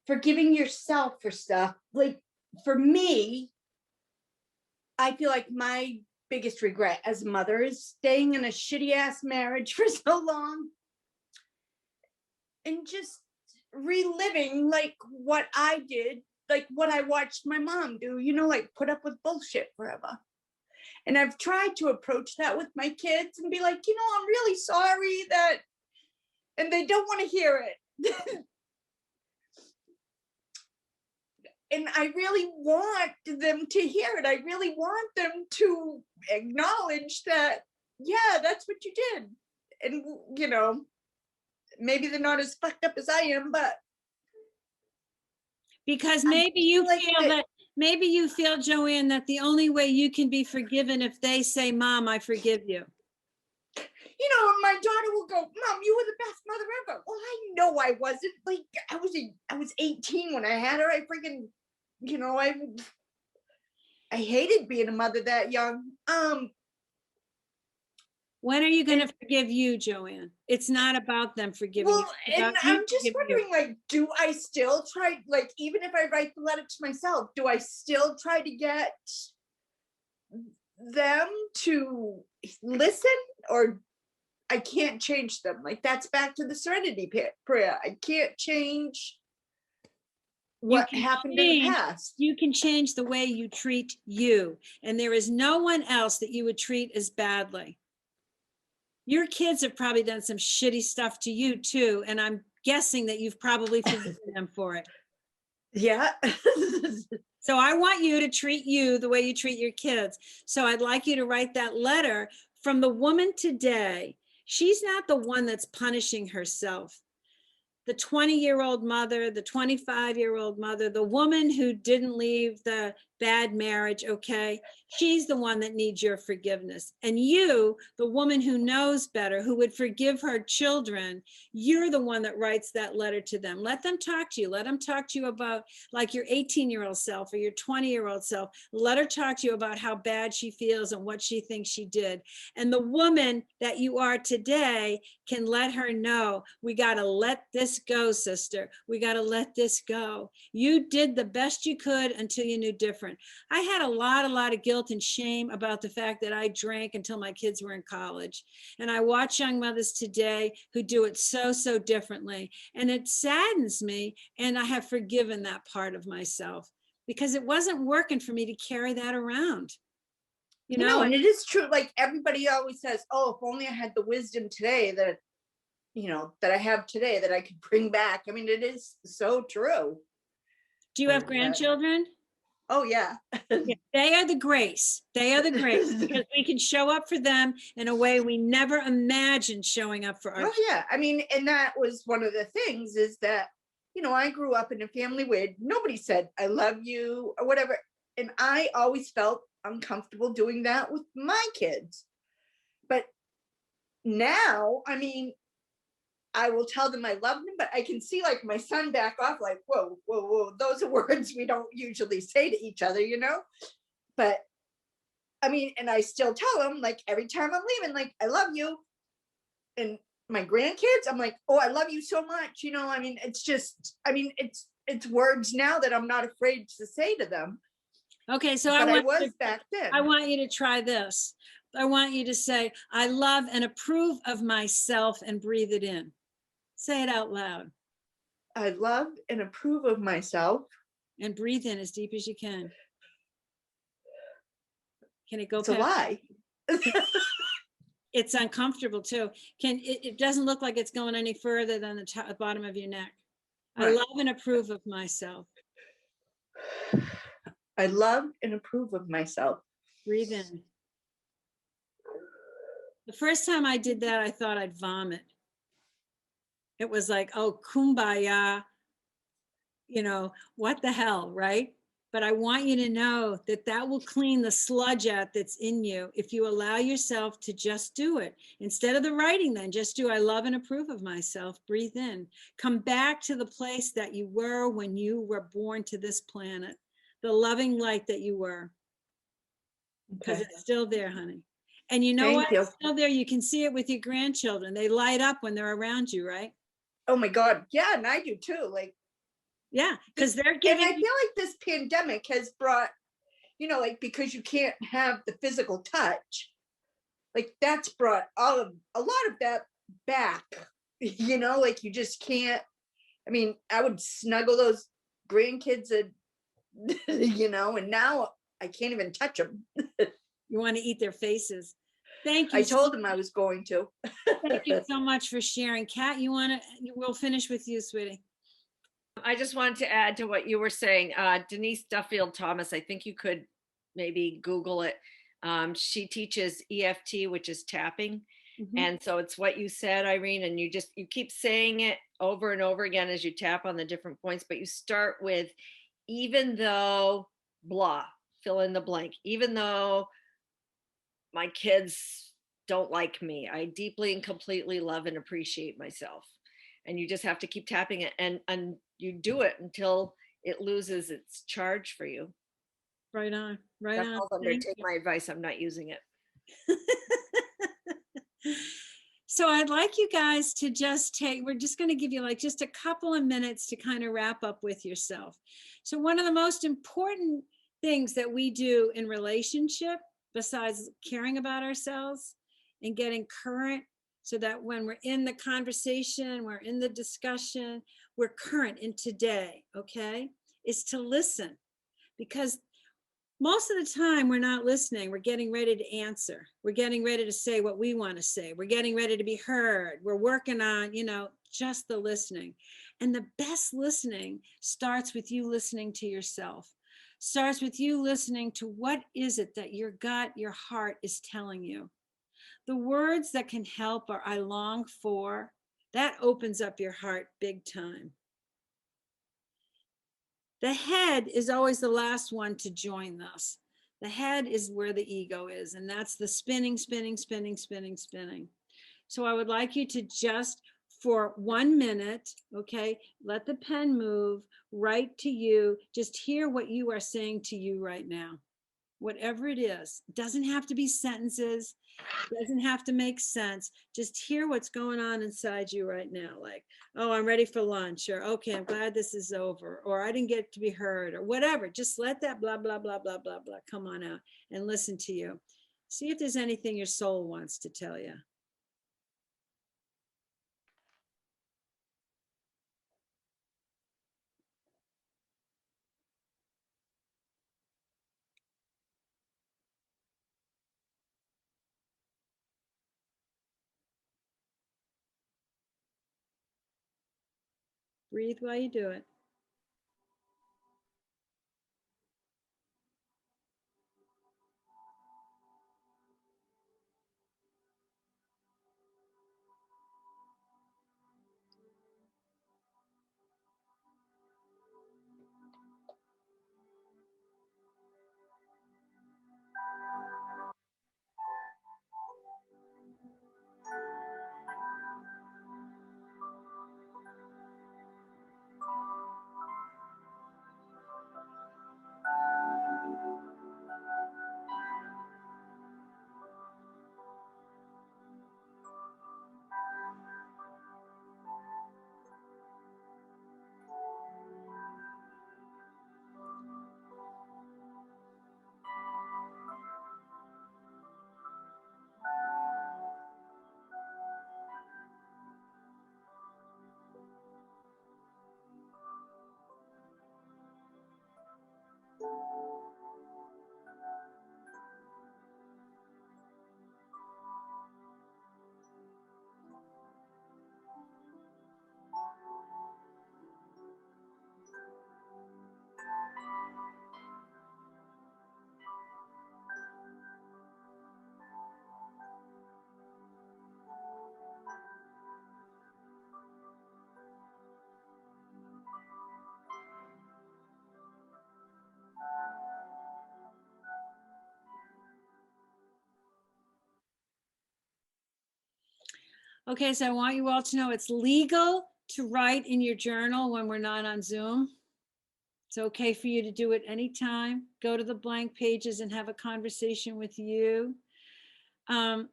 forgiving yourself for stuff, like for me, I feel like my biggest regret as a mother is staying in a shitty ass marriage for so long and just reliving like what I did, like what I watched my mom do, like put up with bullshit forever. And I've tried to approach that with my kids and be like, I'm really sorry that, and they don't want to hear it. And I really want them to hear it. I really want them to acknowledge that, yeah, that's what you did. And, maybe they're not as fucked up as I am, but. Because maybe you feel that, maybe you feel, Joanne, that the only way you can be forgiven if they say, Mom, I forgive you. My daughter will go, Mom, you were the best mother ever. Well, I know I wasn't. Like, I was 18 when I had her. I freaking, I hated being a mother that young. When are you going to forgive you, Joanne? It's not about them forgiving you. And I'm just wondering, like, do I still try, like, even if I write the letter to myself, do I still try to get them to listen, or I can't change them? Like, that's back to the serenity prayer. I can't change what happened in the past. You can change the way you treat you. And there is no one else that you would treat as badly. Your kids have probably done some shitty stuff to you too. And I'm guessing that you've probably forgiven them for it. Yeah. So I want you to treat you the way you treat your kids. So I'd like you to write that letter from the woman today. She's not the one that's punishing herself. The 20-year-old mother, the 25-year-old mother, the woman who didn't leave the bad marriage, okay? She's the one that needs your forgiveness. And you, the woman who knows better, who would forgive her children, you're the one that writes that letter to them. Let them talk to you. Let them talk to you about like your 18-year-old self or your 20-year-old self. Let her talk to you about how bad she feels and what she thinks she did. And the woman that you are today can let her know, we got to let this go, sister. We got to let this go. You did the best you could until you knew different. I had a lot of guilt and shame about the fact that I drank until my kids were in college. And I watch young mothers today who do it so differently. And it saddens me. And I have forgiven that part of myself because it wasn't working for me to carry that around. You know, and it is true. Like everybody always says, oh, if only I had the wisdom today that, that I have today that I could bring back. I mean, it is so true. Do you have grandchildren? Oh, yeah. Yeah. They are the grace. They are the grace because we can show up for them in a way we never imagined showing up for our kids. Yeah. I mean, and that was one of the things is that, I grew up in a family where nobody said, I love you or whatever. And I always felt uncomfortable doing that with my kids. But now, I mean, I will tell them I love them, but I can see like my son back off like, whoa, whoa, whoa. Those are words we don't usually say to each other, But I mean, and I still tell him like every time I'm leaving, like, I love you. And my grandkids, I'm like, oh, I love you so much. I mean, it's just, I mean, it's words now that I'm not afraid to say to them. Okay, so I want you to try this. I want you to say, I love and approve of myself and breathe it in. Say it out loud. I love and approve of myself. And breathe in as deep as you can. Can it go past? It's a lie. It's uncomfortable too. It doesn't look like it's going any further than the bottom of your neck. Right. I love and approve of myself. I love and approve of myself. Breathe in. The first time I did that, I thought I'd vomit. It was like, oh, kumbaya, what the hell, right? But I want you to know that that will clean the sludge out that's in you if you allow yourself to just do it. Instead of the writing, then just do, I love and approve of myself. Breathe in. Come back to the place that you were when you were born to this planet, the loving light that you were, because Okay. it's still there, honey. And you know Thank what? you. It's still there. You can see it with your grandchildren. They light up when they're around you, right? Oh my God. Yeah, and I do too. Like, Yeah, because they're and giving I feel like this pandemic has brought, like, because you can't have the physical touch, like that's brought a lot of that back. Like you just can't. I mean, I would snuggle those grandkids and and now I can't even touch them. you want to eat their faces. Thank you. I told them I was going to. Thank you so much for sharing. Kat, we'll finish with you, sweetie. I just wanted to add to what you were saying. Denise Duffield Thomas, I think you could maybe Google it. She teaches EFT, which is tapping. And so it's what you said, Irene, and you keep saying it over and over again as you tap on the different points, but you start with, even though blah, fill in the blank, even though my kids don't like me, I deeply and completely love and appreciate myself. And you just have to keep tapping it, and you do it until it loses its charge for you. Right on, right That on. falls under Thank take you. my advice. I'm not using it. So I'd like you guys to we're just going to give you like just a couple of minutes to kind of wrap up with yourself. So one of the most important things that we do in relationship, besides caring about ourselves and getting current, so that when we're in the conversation, we're in the discussion, we're current in today, okay, is to listen. Because most of the time we're not listening. We're getting ready to answer. We're getting ready to say what we want to say. We're getting ready to be heard. We're working on, just the listening. And the best listening starts with you listening to yourself. Starts with you listening to what is it that your gut, your heart is telling you. The words that can help are I long for. That opens up your heart big time. The head is always the last one to join this. The head is where the ego is, and that's the spinning, spinning, spinning, spinning, spinning. So I would like you to just, for 1 minute, okay, let the pen move, write to you, just hear what you are saying to you right now. Whatever it is, it doesn't have to be sentences, it doesn't have to make sense. Just hear what's going on inside you right now. Like, oh, I'm ready for lunch, or okay, I'm glad this is over, or I didn't get to be heard, or whatever. Just let that blah, blah, blah, blah, blah, blah come on out and listen to you. See if there's anything your soul wants to tell you. Breathe while you do it. Okay, so I want you all to know it's legal to write in your journal when we're not on Zoom. It's okay for you to do it anytime. Go to the blank pages and have a conversation with you. I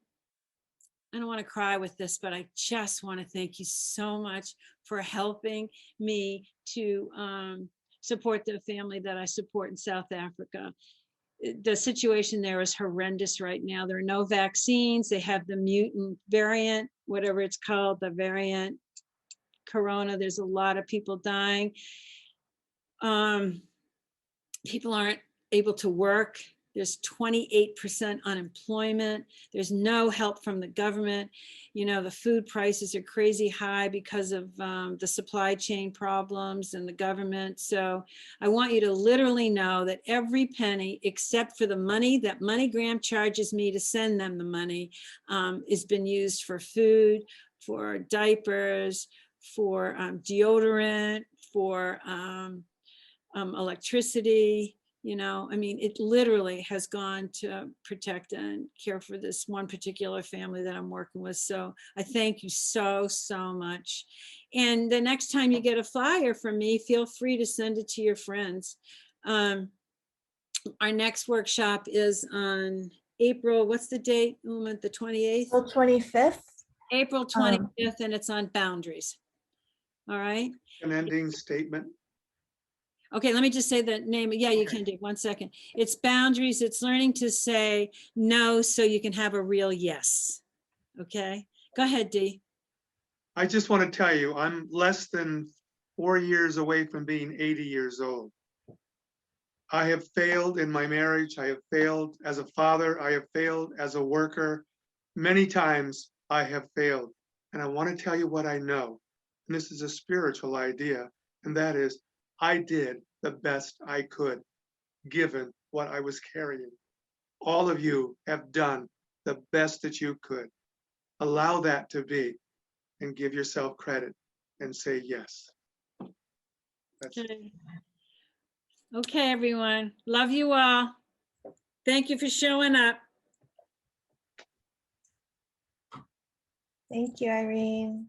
don't want to cry with this, but I just want to thank you so much for helping me to support the family that I support in South Africa. The situation there is horrendous right now. There are no vaccines. They have the mutant variant, whatever it's called, the variant corona. There's a lot of people dying. People aren't able to work. There's 28% unemployment. There's no help from the government. You know, the food prices are crazy high because of the supply chain problems and the government. So I want you to literally know that every penny, except for the money that MoneyGram charges me to send them the money, has been used for food, for diapers, for deodorant, for electricity. You know, I mean, it literally has gone to protect and care for this one particular family that I'm working with. So I thank you so, so much. And the next time you get a flyer from me, feel free to send it to your friends. Our next workshop is on April, what's the date, Uma, the 28th? April 25th. April 25th, and it's on boundaries. All right. An ending statement. Okay, let me just say the name. Yeah, you can do. 1 second. It's boundaries. It's learning to say no so you can have a real yes. Okay, go ahead, Dee. I just want to tell you, I'm less than 4 years away from being 80 years old. I have failed in my marriage. I have failed as a father. I have failed as a worker. Many times I have failed. And I want to tell you what I know. And this is a spiritual idea. And that is, I did the best I could, given what I was carrying. All of you have done the best that you could. Allow that to be, and give yourself credit and say yes. That's Okay. Okay, everyone. Love you all. Thank you for showing up. Thank you, Irene.